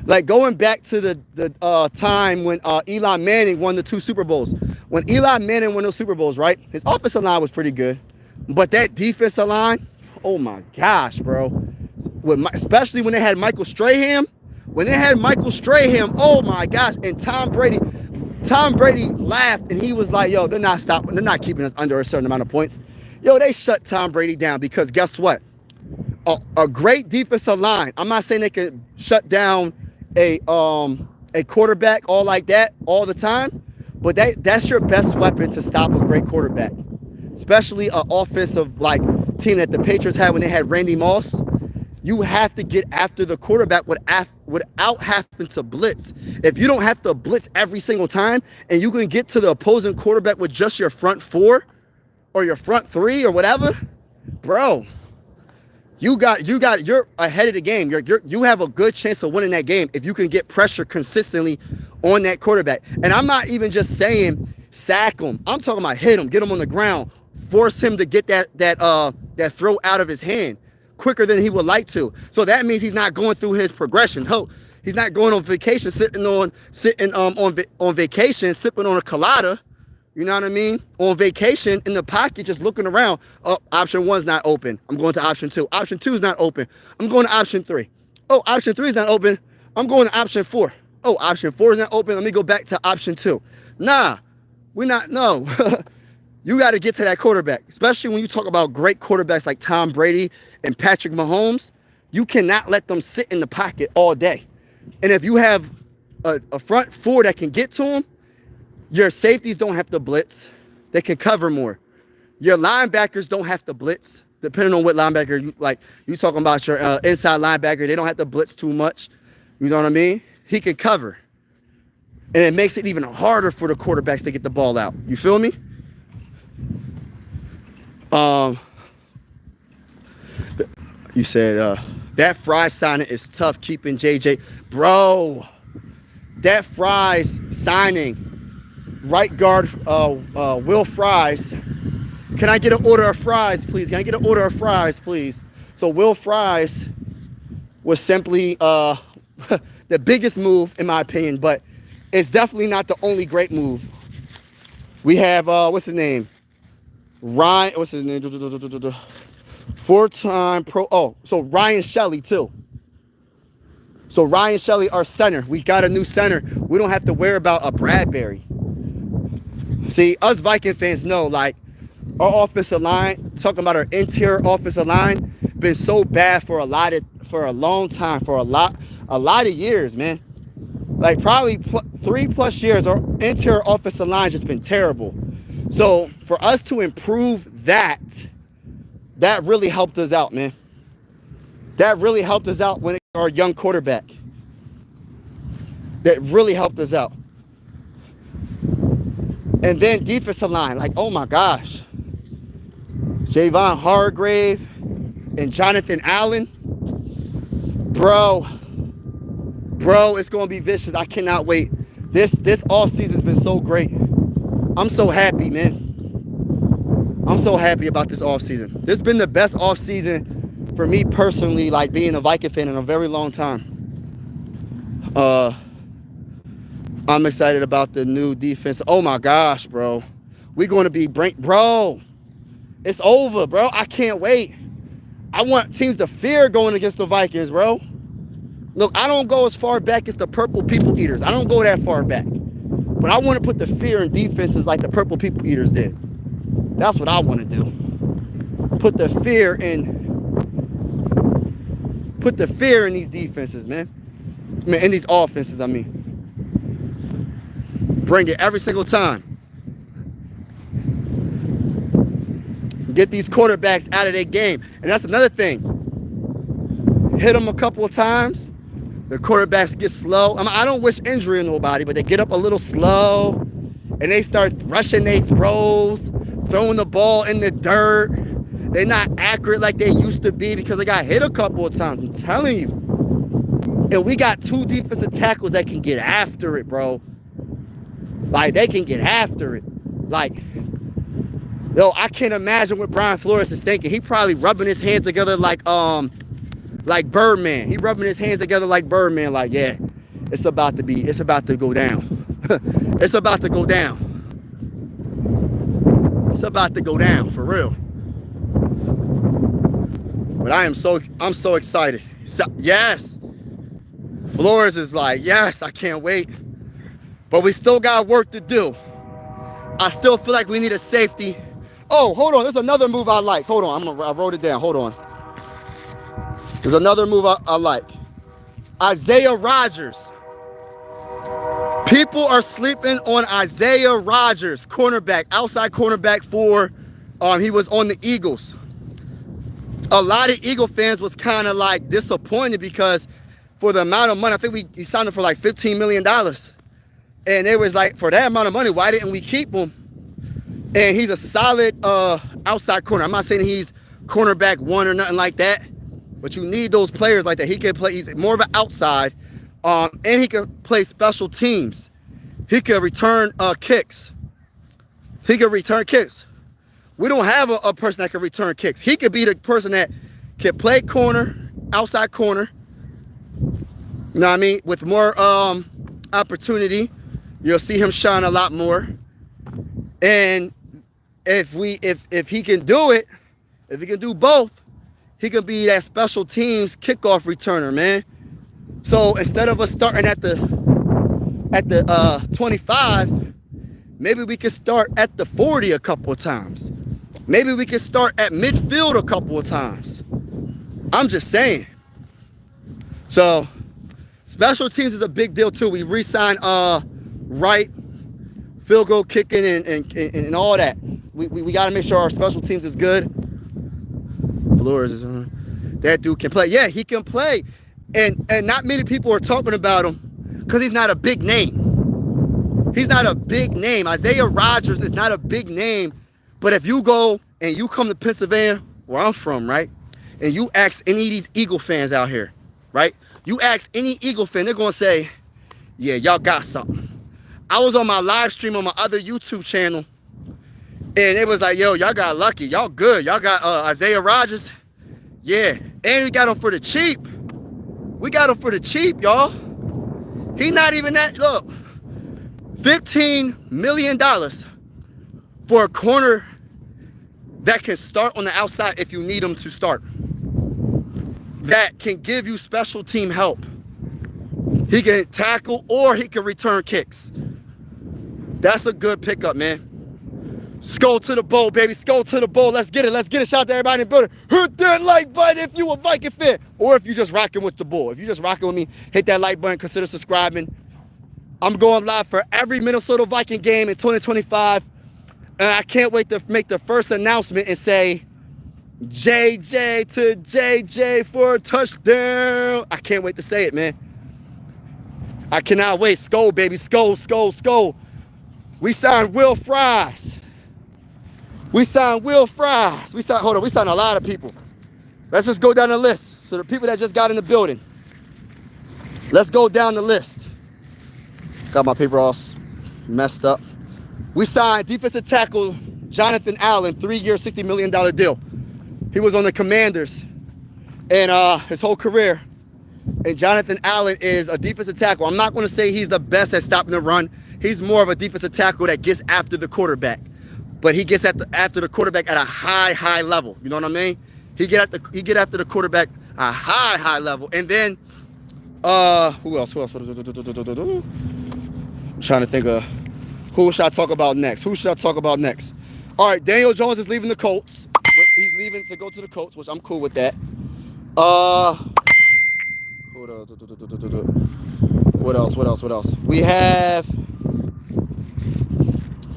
Like going back to the time when Eli Manning won the 2 Super Bowls. When Eli Manning won those Super Bowls, right? His offensive line was pretty good, but that defensive line, oh my gosh, bro. Especially when they had Michael Strahan. When they had Michael Strahan, oh my gosh, and Tom Brady laughed and he was like, yo, they're not stopping. They're not keeping us under a certain amount of points. Yo, they shut Tom Brady down because guess what? A great defensive line. I'm not saying they can shut down a quarterback all like that all the time, but that's your best weapon to stop a great quarterback. Especially an offensive like team that the Patriots had when they had Randy Moss. You have to get after the quarterback without having to blitz. If you don't have to blitz every single time and you can get to the opposing quarterback with just your front 4 or your front 3 or whatever, bro, you're ahead of the game. You have a good chance of winning that game if you can get pressure consistently on that quarterback. And I'm not even just saying sack him. I'm talking about hit him, get him on the ground, force him to get that throw out of his hand quicker than he would like to. So that means he's not going through his progression. He's not going on vacation, sitting on vacation, sipping on a colada. You know what I mean? On vacation in the pocket, just looking around. Oh, option 1's not open. I'm going to option 2. Option 2 is not open. I'm going to option 3. Oh, option 3 is not open. I'm going to option 4. Oh, option 4 is not open. Let me go back to option 2. Nah, no. You got to get to that quarterback, especially when you talk about great quarterbacks like Tom Brady and Patrick Mahomes. You cannot let them sit in the pocket all day. And if you have a front 4 that can get to them, your safeties don't have to blitz. They can cover more. Your linebackers don't have to blitz, depending on what linebacker you like. You talking about your inside linebacker. They don't have to blitz too much. You know what I mean? He can cover. And it makes it even harder for the quarterbacks to get the ball out. You feel me? You said that Fry signing is tough keeping JJ. Bro, that Fry's signing, right guard Will Fries. Can I get an order of fries, please? Can I get an order of fries, please? So Will Fries was simply the biggest move, in my opinion, but it's definitely not the only great move. We have, what's his name? Ryan, what's his name? 4-time pro. Oh, so Ryan Shelley, too. So Ryan Shelley, our center. We got a new center. We don't have to worry about a Bradbury. See, us Viking fans know, like, our offensive line, talking about our interior offensive line, been so bad for a long time, for a lot of years, man. Like, probably 3+ years, our interior offensive line just been terrible. So, for us to improve that really helped us out, man. That really helped us out when our young quarterback. That really helped us out. And then defensive line, like, oh my gosh. Javon Hargrave and Jonathan Allen. Bro, it's going to be vicious. I cannot wait. This offseason's been so great. I'm so happy, man. I'm so happy about this offseason. This has been the best offseason for me personally, like being a Viking fan in a very long time. I'm excited about the new defense. Oh my gosh, bro. We're going to be bro. It's over, bro. I can't wait. I want teams to fear going against the Vikings, bro. Look, I don't go as far back as the Purple People Eaters. I don't go that far back. But I want to put the fear in defenses like the Purple People Eaters did. That's what I want to do. Put the fear in these defenses, man. I mean, in these offenses, I mean. Bring it every single time. Get these quarterbacks out of their game. And that's another thing. Hit them a couple of times. The quarterbacks get slow. I don't wish injury on nobody, but they get up a little slow. And they start rushing their throws. Throwing the ball in the dirt. They're not accurate like they used to be because they got hit a couple of times. I'm telling you. And we got 2 defensive tackles that can get after it, bro. Like, they can get after it. Like, yo, I can't imagine what Brian Flores is thinking. He probably rubbing his hands together like Birdman. He rubbing his hands together like Birdman. Like, yeah, it's about to go down. It's about to go down. It's about to go down, for real. But I'm so excited. So, yes. Flores is like, yes, I can't wait. But we still got work to do. I still feel like we need a safety. Oh, hold on. There's another move I like. Hold on. I wrote it down. Hold on. There's another move I like. Isaiah Rodgers. People are sleeping on Isaiah Rodgers, cornerback, outside cornerback for, he was on the Eagles. A lot of Eagle fans was kind of like disappointed because for the amount of money, I think he signed him for like $15 million. And it was like, for that amount of money, why didn't we keep him? And he's a solid outside corner. I'm not saying he's cornerback 1 or nothing like that, but you need those players like that. He can play, he's more of an outside, and he can play special teams. He can return kicks. He can return kicks. We don't have a person that can return kicks. He could be the person that can play corner, outside corner, you know what I mean, with more opportunity. You'll see him shine a lot more. And if he can do it, if he can do both, he can be that special teams kickoff returner, man. So instead of us starting at the 25, maybe we can start at the 40 a couple of times. Maybe we can start at midfield a couple of times. I'm just saying. So special teams is a big deal too. We re-signed Wright, field goal kicking and all that. We got to make sure our special teams is good. Flores is on. That dude can play. Yeah, he can play. And not many people are talking about him because he's not a big name. He's not a big name. Isaiah Rodgers is not a big name. But if you go and you come to Pennsylvania, where I'm from, right? And you ask any of these Eagle fans out here, right? You ask any Eagle fan, they're going to say, yeah, y'all got something. I was on my live stream on my other YouTube channel, and it was like, yo, y'all got lucky. Y'all good. Y'all got Isaiah Rodgers. Yeah. And we got him for the cheap. We got him for the cheap, y'all. He not even that. Look, $15 million for a corner that can start on the outside if you need him to start. That can give you special team help. He can tackle or he can return kicks. That's a good pickup, man. Skull to the bowl, baby. Skull to the bowl. Let's get it. Let's get it. Shout out to everybody in the building. Hit that like button if you a Viking fan. Or if you just rocking with the bull. If you just rocking with me, hit that like button. Consider subscribing. I'm going live for every Minnesota Viking game in 2025. And I can't wait to make the first announcement and say, JJ to JJ for a touchdown. I can't wait to say it, man. I cannot wait. Skull, baby. Skull, skull, skull. We signed Will Fries. We signed Will Fries. We signed a lot of people. Let's just go down the list. So the people that just got in the building. Let's go down the list. Got my paper all messed up. We signed defensive tackle Jonathan Allen, 3-year, $60 million deal. He was on the Commanders and his whole career. And Jonathan Allen is a defensive tackle. I'm not going to say he's the best at stopping the run. He's more of a defensive tackle that gets after the quarterback. But he gets after the quarterback at a high level. You know what I mean? He get after the quarterback at a high level. And then, who else? I'm trying to think of Who should I talk about next? All right, Daniel Jones is leaving the Colts. He's leaving to go to the Colts, which I'm cool with that. What else? We have...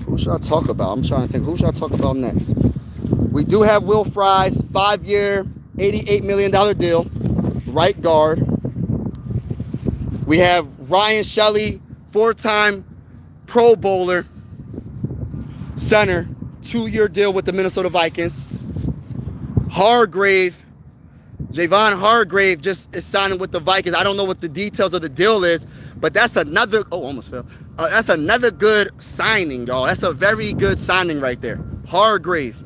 Who should I talk about? I'm trying to think. Who should I talk about next? We do have Will Fries, 5-year, $88 million deal, right guard. We have Ryan Shelley, 4-time Pro Bowler, center, 2-year deal with the Minnesota Vikings. Javon Hargrave just is signing with the Vikings. I don't know what the details of the deal is, but that's another, almost fell. That's another good signing, y'all. That's a very good signing right there. Hargrave.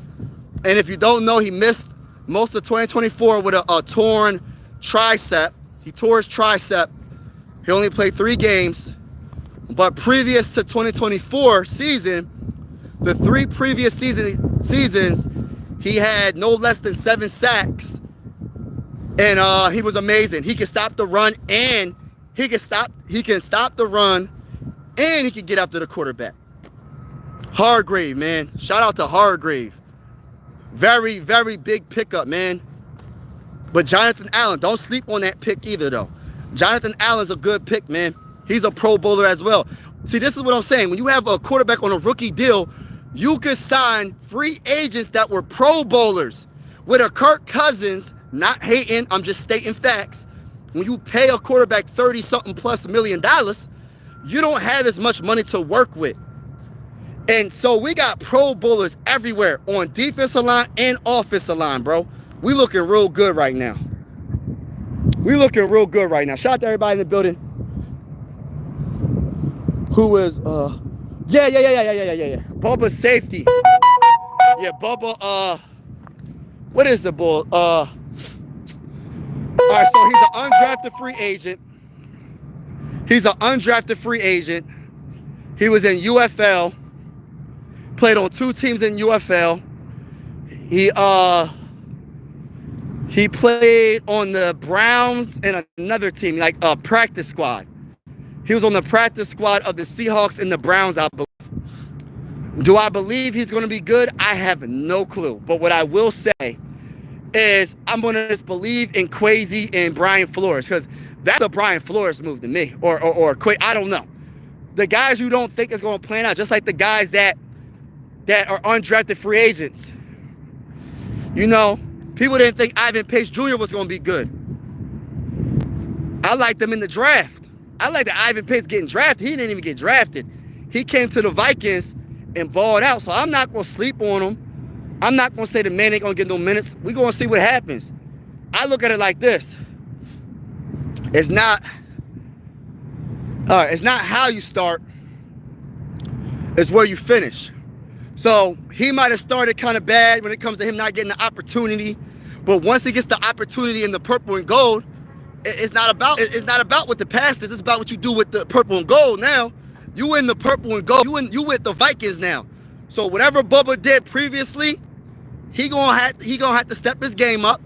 And if you don't know, he missed most of 2024 with a torn tricep. He tore his tricep. He only played 3 games. But previous to 2024 season, the 3 previous seasons, he had no less than 7 sacks. And he was amazing. He can stop the run, and he can stop the run, and he can get after the quarterback. Hargrave, man. Shout out to Hargrave. Very, very big pickup, man. But Jonathan Allen, don't sleep on that pick either, though. Jonathan Allen's a good pick, man. He's a Pro Bowler as well. See, this is what I'm saying. When you have a quarterback on a rookie deal, you could sign free agents that were Pro Bowlers. With a Kirk Cousins, not hating, I'm just stating facts. When you pay a quarterback $30-something plus million, you don't have as much money to work with. And so we got Pro Bowlers everywhere on defensive line and offensive line, bro. We looking real good right now. Shout out to everybody in the building. Who is, yeah. Bubba safety. Yeah, Bubba, what is the bull? All right, so he's an undrafted free agent. He was in UFL. Played on 2 teams in UFL. He played on the Browns and another team, like a practice squad. He was on the practice squad of the Seahawks and the Browns, I believe. Do I believe he's going to be good? I have no clue. But what I will say is I'm going to just believe in Kwesi and Brian Flores, because that's a Brian Flores move to me. Or I don't know. The guys you don't think is going to plan out, just like the guys that are undrafted free agents. You know, people didn't think Ivan Pace Jr. was going to be good. I liked him in the draft. I like that Ivan Pace getting drafted. He didn't even get drafted. He came to the Vikings and balled out. So I'm not going to sleep on him. I'm not going to say the man ain't going to get no minutes. We're going to see what happens. I look at it like this. It's not how you start. It's where you finish. So he might have started kind of bad when it comes to him not getting the opportunity. But once he gets the opportunity in the purple and gold, it's not about what the past is. It's about what you do with the purple and gold now. You in the purple and gold. You with the Vikings now. So whatever Bubba did previously, he gonna have to step his game up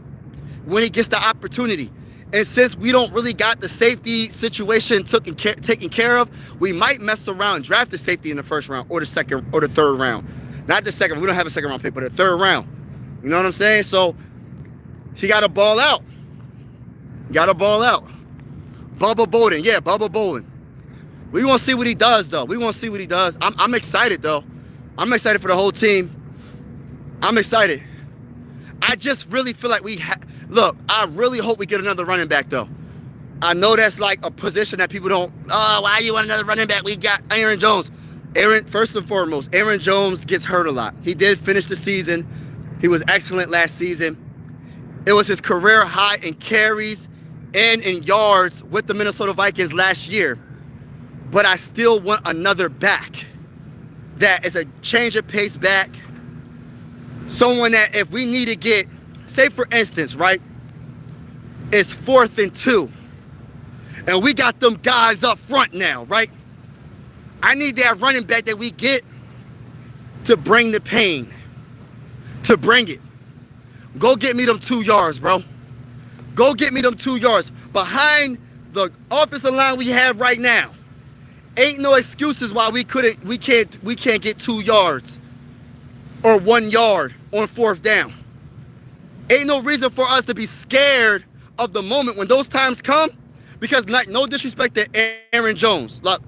when he gets the opportunity. And since we don't really got the safety situation taken care of, we might mess around and draft the safety in the first round or the second or the third round. Not the second. We don't have a second round pick, but the third round. You know what I'm saying? So he got to ball out. Bubba Bolden. Yeah, Bubba Bolden. We gonna see what he does, though. I'm excited, though. I'm excited for the whole team. I'm excited. I just really feel like look, I really hope we get another running back, though. I know that's like a position that people don't, why you want another running back? We got Aaron Jones. First and foremost, Aaron Jones gets hurt a lot. He did finish the season. He was excellent last season. It was his career high in carries and in yards with the Minnesota Vikings last year. But I still want another back that is a change of pace back. Someone that if we need to get, say for instance, right, it's 4th and 2. And we got them guys up front now, right? I need that running back that we get to bring the pain. To bring it. Go get me them 2 yards, bro. Go get me them 2 yards. Behind the offensive line we have right now, Ain't no excuses why we can't get 2 yards or 1 yard on 4th down. Ain't no reason for us to be scared of the moment when those times come, because no disrespect to Aaron Jones. Look,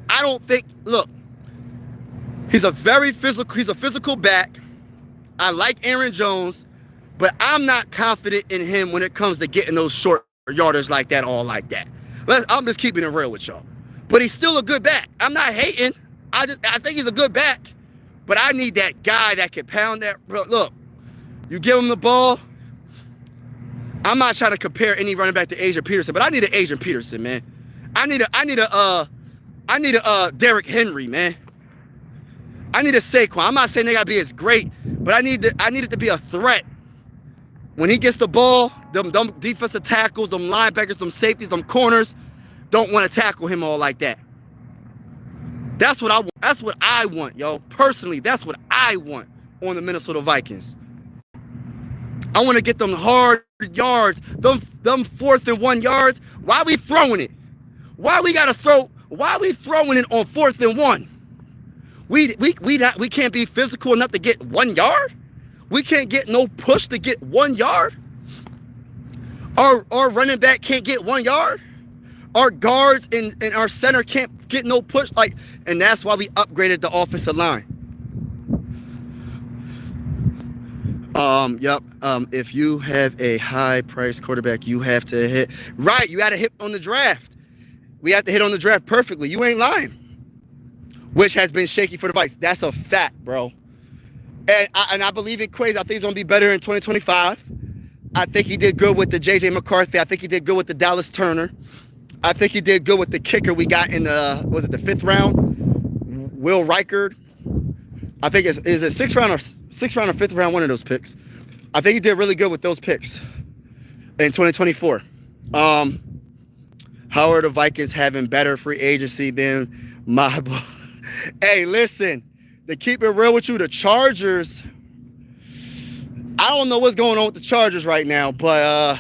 I don't think, look, he's a physical back. I like Aaron Jones, but I'm not confident in him when it comes to getting those short yarders like that, all like that. I'm just keeping it real with y'all. But he's still a good back. I'm not hating. I think he's a good back. But I need that guy that can pound that. Look, you give him the ball. I'm not trying to compare any running back to Adrian Peterson, but I need an Adrian Peterson, man. I need a Derrick Henry, man. I need a Saquon. I'm not saying they gotta be as great, but I need it to be a threat. When he gets the ball, them defensive tackles, them linebackers, them safeties, them corners don't want to tackle him all like that. That's what I want. That's what I want, yo. Personally, that's what I want on the Minnesota Vikings. I want to get them hard yards, them 4th and 1 yards. Why we throwing it? Why we throwing it on 4th and 1? We can't be physical enough to get 1 yard? We can't get no push to get 1 yard? Our running back can't get 1 yard? Our guards and our center can't get no push? And that's why we upgraded the offensive line. If you have a high-priced quarterback, you have to hit. Right, you got to hit on the draft. We have to hit on the draft perfectly. You ain't lying. Which has been shaky for the Vikes. That's a fact, bro. And I believe in Quays. I think he's going to be better in 2025. I think he did good with the JJ McCarthy. I think he did good with the Dallas Turner. I think he did good with the kicker we got in the 5th round? Will Reichard. I think is it 6th round or 5th round, one of those picks. I think he did really good with those picks in 2024. How are the Vikings having better free agency than my boy? Hey, listen, to keep it real with you, the Chargers, I don't know what's going on with the Chargers right now, but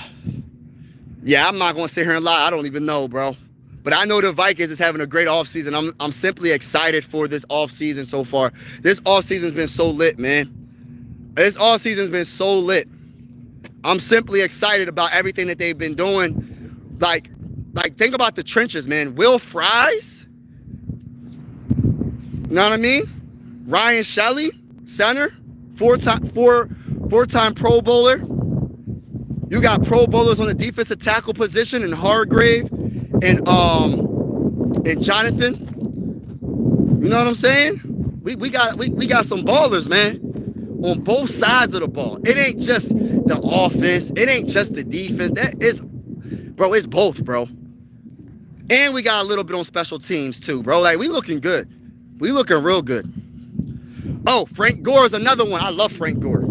yeah, I'm not going to sit here and lie. I don't even know, bro. But I know the Vikings is having a great offseason. I'm simply excited for this offseason so far. This offseason's been so lit, man. This offseason's been so lit. I'm simply excited about everything that they've been doing. Like think about the trenches, man. Will Fries, you know what I mean? Ryan Shelley, center, four-time Pro Bowler. You got Pro Bowlers on the defensive tackle position in Hargrave and Jonathan. You know what I'm saying? We got some ballers, man, on both sides of the ball. It ain't just the offense. It ain't just the defense. Bro, it's both, bro. And we got a little bit on special teams too, bro. Like, we looking good. We looking real good. Oh, Frank Gore is another one. I love Frank Gore.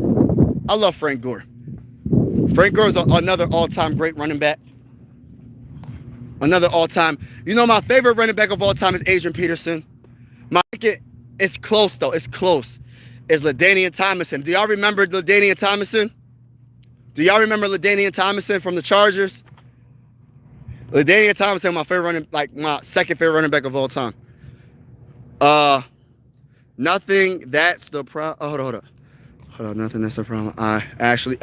Frank Gore is another all-time great running back. Another all-time. You know, my favorite running back of all time is Adrian Peterson. It's close, though. It's close. It's LaDainian Tomlinson. Do y'all remember LaDainian Tomlinson? Do y'all remember LaDainian Tomlinson from the Chargers? LaDainian Tomlinson, my second favorite running back of all time. Nothing that's the problem. Hold on. Nothing that's the problem. I actually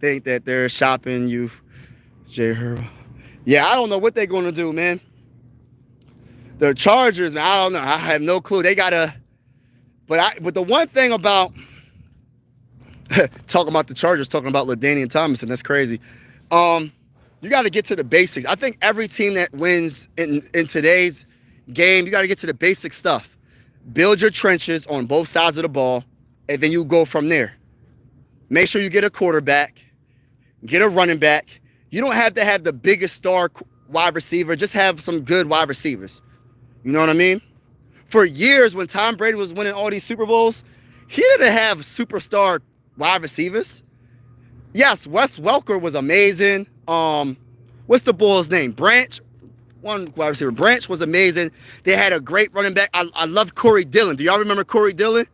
think that they're shopping you, J. Herb. Yeah, I don't know what they're going to do, man. The Chargers, I don't know. I have no clue. They got to... But the one thing about... talking about the Chargers, talking about LaDainian Tomlinson, that's crazy. You got to get to the basics. I think every team that wins in today's game, you got to get to the basic stuff. Build your trenches on both sides of the ball, and then you go from there. Make sure you get a quarterback, get a running back. You don't have to have the biggest star wide receiver. Just have some good wide receivers. You know what I mean? For years, when Tom Brady was winning all these Super Bowls, he didn't have superstar wide receivers. Yes, Wes Welker was amazing. What's the Bulls' name? Branch. One wide receiver. Branch was amazing. They had a great running back. I loved Corey Dillon. Do y'all remember Corey Dillon?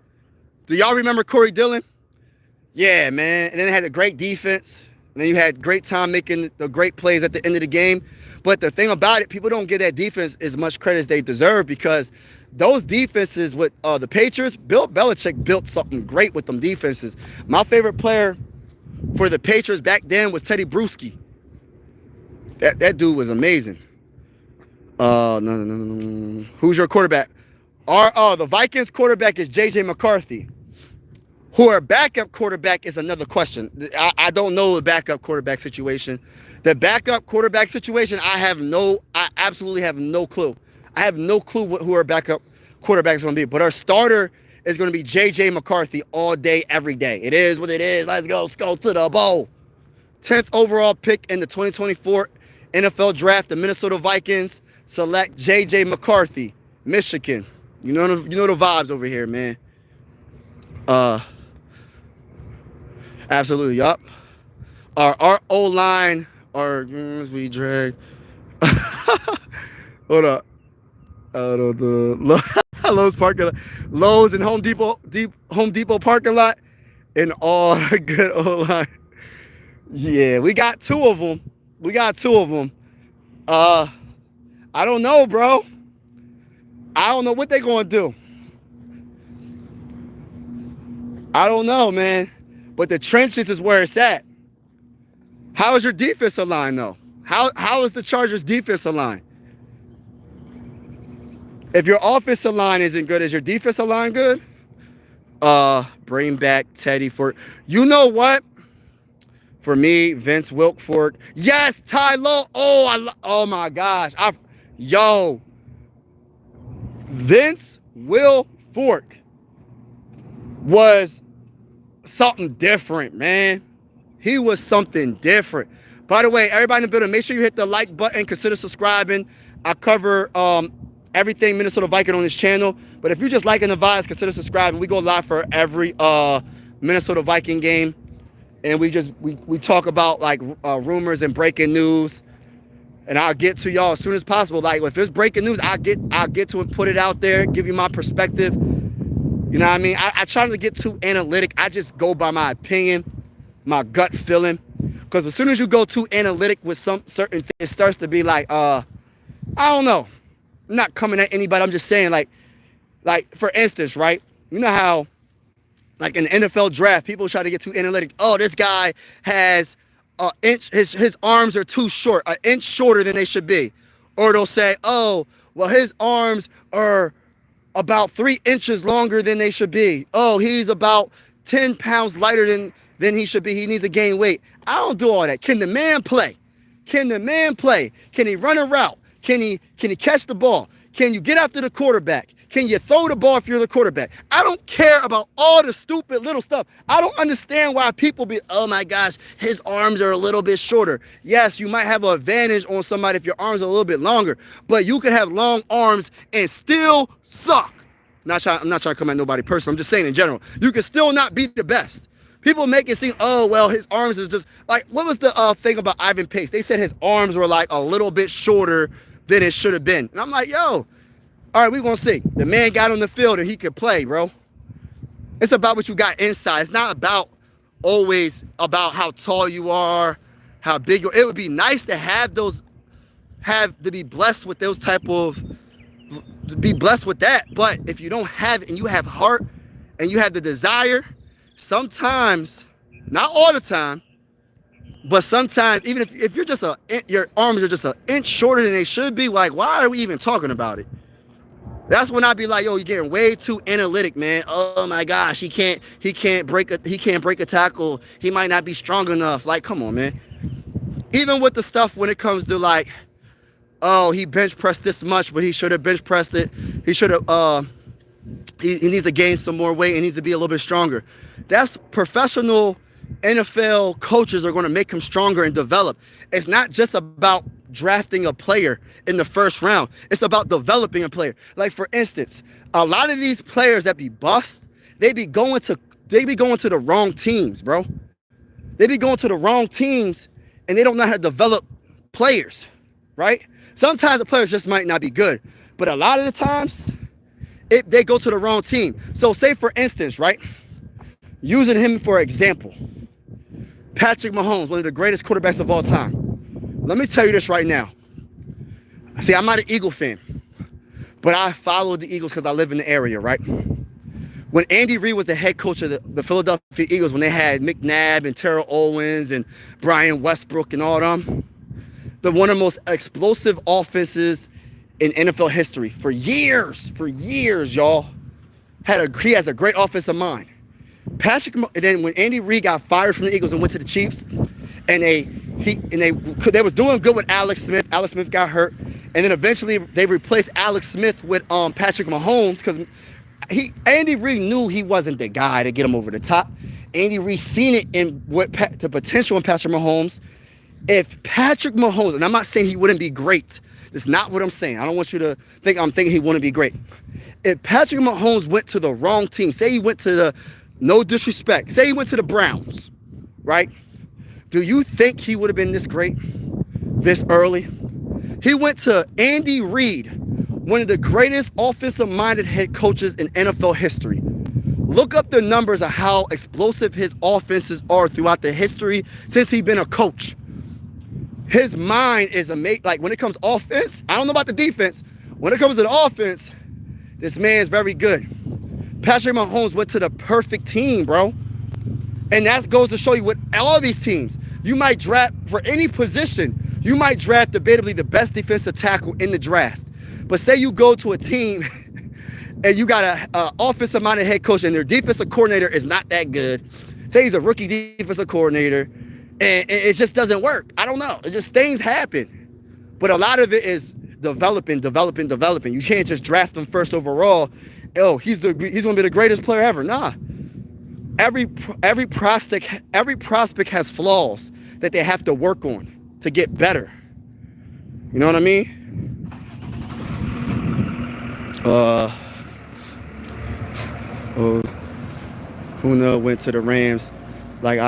Yeah, man. And then they had a great defense. And then you had great time making the great plays at the end of the game. But the thing about it, people don't give that defense as much credit as they deserve, because those defenses with the Patriots, Bill Belichick built something great with them defenses. My favorite player for the Patriots back then was Teddy Bruschi. That dude was amazing. No. Who's your quarterback? The Vikings quarterback is JJ McCarthy. Who our backup quarterback is another question. I don't know the backup quarterback situation. The backup quarterback situation, I absolutely have no clue. I have no clue who our backup quarterback is going to be. But our starter is going to be JJ McCarthy all day, every day. It is what it is. Let's go to the bowl. 10th overall pick in the 2024 NFL Draft, the Minnesota Vikings select JJ McCarthy, Michigan. You know the vibes over here, man. Absolutely, yup. Our O-line, as we drag. Hold up. Lowe's parking lot. Lowe's and Home Depot parking lot, and all the good O-line. Yeah, we got two of them. I don't know, bro. I don't know what they're going to do. I don't know, man. But the trenches is where it's at. How is your defensive line, though? How is the Chargers' defensive line? If your offensive line isn't good, is your defensive line good? Bring back Teddy for... You know what? For me, Vince Wilfork. Yes, Ty Law. Oh my gosh. Vince Wilfork was something different, man. He was something different. By the way, everybody in the building, make sure you hit the like button. Consider subscribing. I cover everything Minnesota Viking on this channel. But if you're just liking the vibes, consider subscribing. We go live for every Minnesota Viking game. And we talk about like rumors and breaking news. And I'll get to y'all as soon as possible. Like if there's breaking news, I'll get to it, put it out there, give you my perspective. You know what I mean? I try not to get too analytic. I just go by my opinion, my gut feeling. Because as soon as you go too analytic with some certain things, it starts to be like, I don't know. I'm not coming at anybody. I'm just saying, like for instance, right? You know how, like in the NFL draft, people try to get too analytic. Oh, this guy has an inch. His arms are too short, an inch shorter than they should be. Or they'll say, oh, well, his arms are about 3 inches longer than they should be. Oh, he's about 10 pounds lighter than he should be. He needs to gain weight. I don't do all that. Can the man play? Can he run a route? Can he catch the ball? Can you get after the quarterback? Can you throw the ball if you're the quarterback? I don't care about all the stupid little stuff. I don't understand why people be, oh my gosh, his arms are a little bit shorter. Yes, you might have an advantage on somebody if your arms are a little bit longer, but you could have long arms and still suck. I'm not trying to come at nobody personally. I'm just saying in general. You can still not be the best. People make it seem, oh, well, his arms is just, like, what was the thing about Ivan Pace? They said his arms were like a little bit shorter than it should have been. And I'm like, yo, all right, we're going to see. The man got on the field and he could play, bro. It's about what you got inside. It's not always about how tall you are, how big you are. It would be nice to be blessed with those type of, to be blessed with that. But if you don't have it and you have heart and you have the desire, sometimes, not all the time, but sometimes, even if you're just your arms are just an inch shorter than they should be, like, why are we even talking about it? That's when I'd be like, yo, you're getting way too analytic, man. Oh my gosh, he can't break a tackle. He might not be strong enough. Like, come on, man. Even with the stuff when it comes to like, oh, he bench pressed this much, but he should have bench pressed it. He should have he needs to gain some more weight and needs to be a little bit stronger. That's professional NFL coaches are going to make him stronger and develop. It's not just about drafting a player in the first round. It's about developing a player. Like, for instance, a lot of these players that be bust, they be going to the wrong teams, bro. They be going to the wrong teams and they don't know how to develop players, right? Sometimes the players just might not be good, but a lot of the times they go to the wrong team. So say, for instance, right, using him for example, Patrick Mahomes, one of the greatest quarterbacks of all time. Let me tell you this right now. See, I'm not an Eagle fan, but I follow the Eagles because I live in the area, right? When Andy Reid was the head coach of the Philadelphia Eagles, when they had McNabb and Terrell Owens and Brian Westbrook and all them, one of the most explosive offenses in NFL history for years, y'all. He has a great offensive mind. And then when Andy Reid got fired from the Eagles and went to the Chiefs, and they was doing good with Alex Smith. Alex Smith got hurt, and then eventually they replaced Alex Smith with Patrick Mahomes because Andy Reid knew he wasn't the guy to get him over the top. Andy Reid seen it in the potential in Patrick Mahomes. If Patrick Mahomes, and I'm not saying he wouldn't be great. That's not what I'm saying. I don't want you to think I'm thinking he wouldn't be great. If Patrick Mahomes went to the wrong team, say he went to no disrespect, say he went to the Browns, right? Do you think he would have been this great this early? He went to Andy Reid, one of the greatest offensive-minded head coaches in NFL history. Look up the numbers of how explosive his offenses are throughout the history since he's been a coach. His mind is amazing. Like, when it comes to offense, I don't know about the defense. When it comes to the offense, this man's very good. Patrick Mahomes went to the perfect team, bro. And that goes to show you with all these teams. You might draft, for any position, you might draft debatably the best defensive tackle in the draft. But say you go to a team and you got an offensive-minded head coach and their defensive coordinator is not that good. Say he's a rookie defensive coordinator and it just doesn't work. I don't know. It just, things happen. But a lot of it is developing. You can't just draft him first overall. Oh, he's going to be the greatest player ever. Nah. Every prospect has flaws that they have to work on to get better. You know what I mean? Huna went to the Rams, like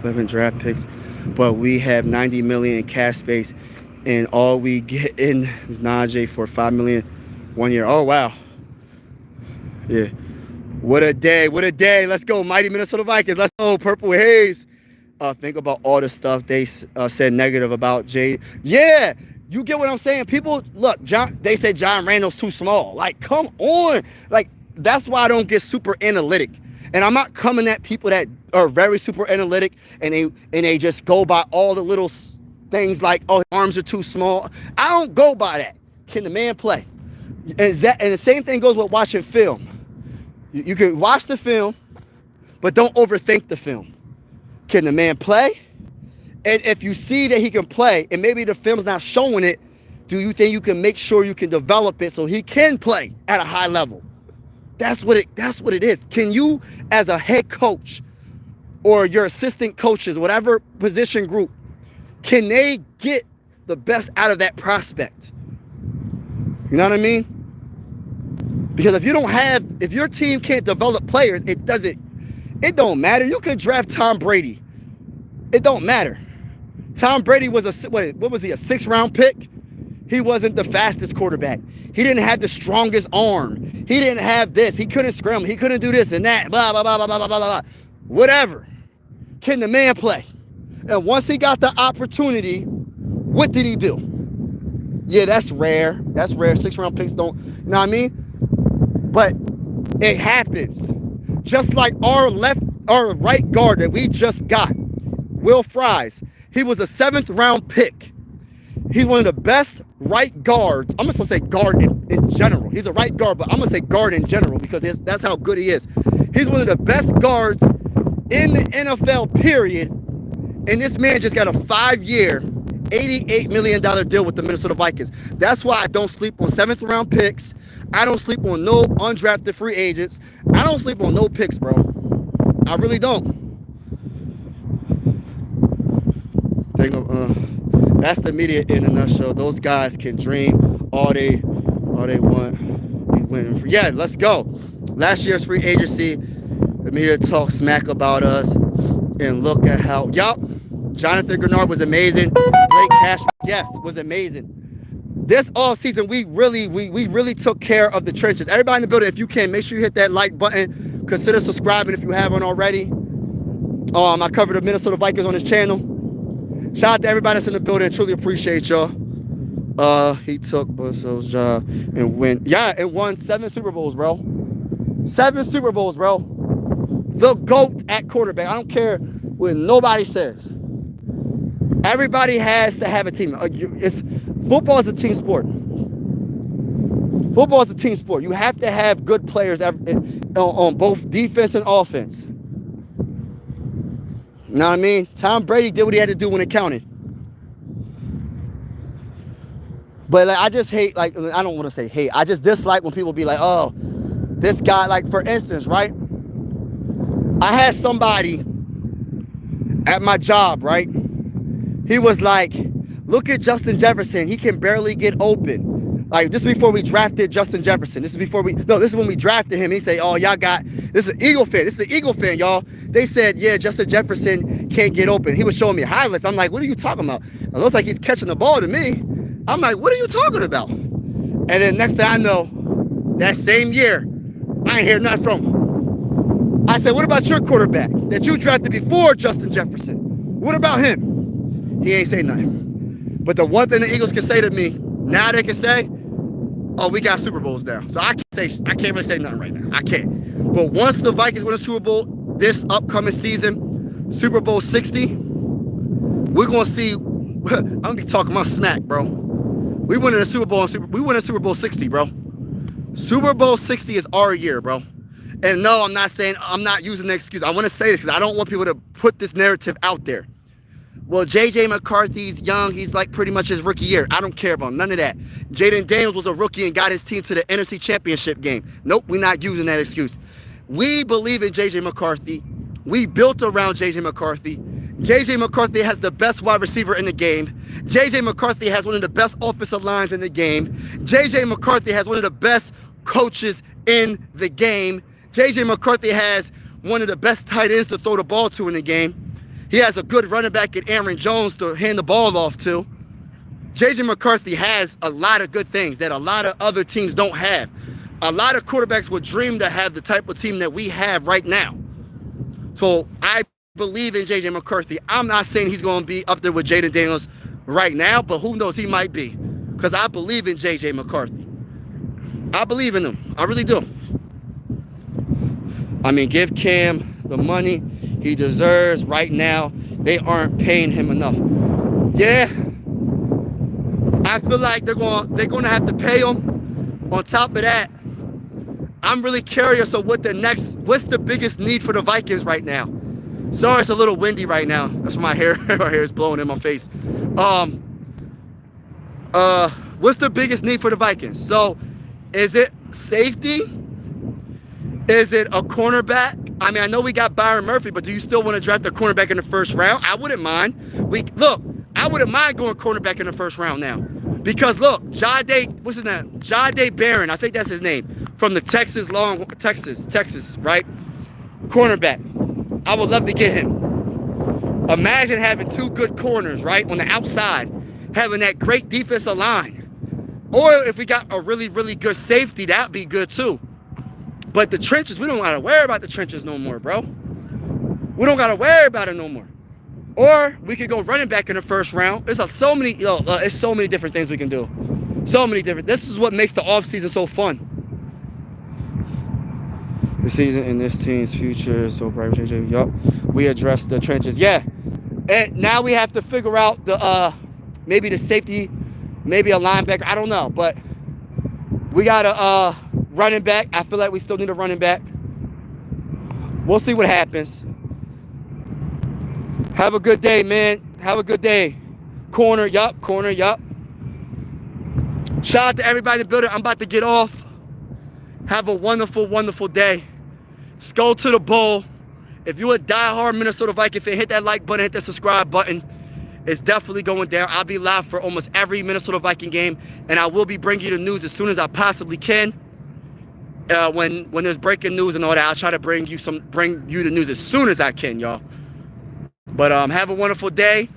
11 draft picks, but we have $90 million in cash space, and all we get in is Najee for $5 million 1 year. Oh wow, yeah. What a day, what a day. Let's go, mighty Minnesota Vikings. Let's go, Purple Haze. Think about all the stuff they said negative about Jay. Yeah, you get what I'm saying? People, look, they said John Randall's too small. Like, come on. Like, that's why I don't get super analytic. And I'm not coming at people that are very super analytic and they just go by all the little things like, oh, his arms are too small. I don't go by that. Can the man play? And the same thing goes with watching film. You can watch the film, but don't overthink the film. Can the man play? And if you see that he can play, and maybe the film's not showing it, do you think you can make sure you can develop it so he can play at a high level? That's what it is. Can you, as a head coach or your assistant coaches, whatever position group, can they get the best out of that prospect? You know what I mean? Because if your team can't develop players, it don't matter. You can draft Tom Brady. It don't matter. Tom Brady was a 6th-round pick? He wasn't the fastest quarterback. He didn't have the strongest arm. He didn't have this. He couldn't scramble. He couldn't do this and that. Blah, blah, blah, blah, blah, blah, blah. Whatever. Can the man play? And once he got the opportunity, what did he do? Yeah, that's rare. That's rare. 6th-round picks don't, you know what I mean? But it happens. Just like our right guard that we just got, Will Fries. He was a 7th-round pick. He's one of the best right guards. I'm just going to say guard in general. He's a right guard, but I'm going to say guard in general because that's how good he is. He's one of the best guards in the NFL, period. And this man just got a 5-year, $88 million deal with the Minnesota Vikings. That's why I don't sleep on 7th-round picks. I don't sleep on no undrafted free agents. I don't sleep on no picks, bro. I really don't. That's the media in a nutshell. Those guys can dream all they want. We winning. Yeah, let's go. Last year's free agency, the media talk smack about us, and look at how. Yup, Jonathan Grenard was amazing. Blake Cashman, yes, was amazing. This offseason, we really took care of the trenches. Everybody in the building, if you can, make sure you hit that like button. Consider subscribing if you haven't already. I covered the Minnesota Vikings on his channel. Shout out to everybody that's in the building. Truly appreciate y'all. He took Busso's job and won 7 Super Bowls, bro. 7 Super Bowls, bro. The GOAT at quarterback. I don't care what nobody says. Everybody has to have a team. Football is a team sport. Football is a team sport. You have to have good players on both defense and offense. You know what I mean? Tom Brady did what he had to do when it counted. But like, I just hate, like, I don't want to say hate. I just dislike when people be like, oh, this guy, like, for instance, right? I had somebody at my job, right? He was like, look at Justin Jefferson. He can barely get open. Like, this is before we drafted Justin Jefferson. This is when we drafted him. He say, oh, y'all this is an Eagle fan. This is the Eagle fan, y'all. They said, yeah, Justin Jefferson can't get open. He was showing me highlights. I'm like, what are you talking about? It looks like he's catching the ball to me. I'm like, what are you talking about? And then next thing I know, that same year, I ain't hear nothing from him. I said, what about your quarterback that you drafted before Justin Jefferson? What about him? He ain't say nothing. But the one thing the Eagles can say to me, now they can say, oh, we got Super Bowls now. So I can't really say nothing right now. I can't. But once the Vikings win a Super Bowl this upcoming season, Super Bowl 60, we're going to see, I'm going to be talking my smack, bro. We win a Super Bowl, we win a Super Bowl 60, bro. Super Bowl 60 is our year, bro. And no, I'm not using the excuse. I want to say this because I don't want people to put this narrative out there. Well, JJ McCarthy's young. He's like pretty much his rookie year. I don't care about none of that. Jaden Daniels was a rookie and got his team to the NFC Championship game. Nope, we're not using that excuse. We believe in JJ McCarthy. We built around JJ McCarthy. JJ McCarthy has the best wide receiver in the game. JJ McCarthy has one of the best offensive lines in the game. JJ McCarthy has one of the best coaches in the game. JJ McCarthy has one of the best tight ends to throw the ball to in the game. He has a good running back in Aaron Jones to hand the ball off to. JJ McCarthy has a lot of good things that a lot of other teams don't have. A lot of quarterbacks would dream to have the type of team that we have right now. So I believe in JJ McCarthy. I'm not saying he's going to be up there with Jaden Daniels right now, but who knows, he might be. Because I believe in JJ McCarthy. I believe in him. I really do. I mean, give Cam the money he deserves right now. They aren't paying him enough. Yeah, I feel like they're going to have to pay him. On top of that, I'm really curious of what's the biggest need for the Vikings right now. Sorry, it's a little windy right now. That's why my hair is blowing in my face. What's the biggest need for the Vikings? So, is it safety? Is it a cornerback? I mean, I know we got Byron Murphy, but do you still want to draft a cornerback in the first round? I wouldn't mind. I wouldn't mind going cornerback in the first round now. Because look, what's his name? Jahdae Barron, I think that's his name, from the Texas, right? Cornerback. I would love to get him. Imagine having 2 good corners, right, on the outside, having that great defensive line. Or if we got a really, really good safety, that'd be good too. But the trenches, we don't got to worry about the trenches no more, bro. We don't got to worry about it no more. Or we could go running back in the first round. There's so many different things we can do. So many different. This is what makes the offseason so fun. The season in this team's future is so bright. Yup. We addressed the trenches. Yeah. And now we have to figure out maybe the safety, maybe a linebacker. I don't know. But we got a running back. I feel like we still need a running back. We'll see what happens. Have a good day, man. Have a good day. Corner, yup. Shout out to everybody in the building. I'm about to get off. Have a wonderful, wonderful day. Let's go to the bowl. If you're a diehard Minnesota Viking fan, hit that like button, hit that subscribe button. It's definitely going down. I'll be live for almost every Minnesota Viking game, and I will be bringing you the news as soon as I possibly can. When there's breaking news and all that, I'll try to bring you the news as soon as I can, y'all. But have a wonderful day,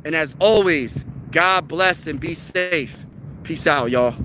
and as always, God bless and be safe. Peace out, y'all.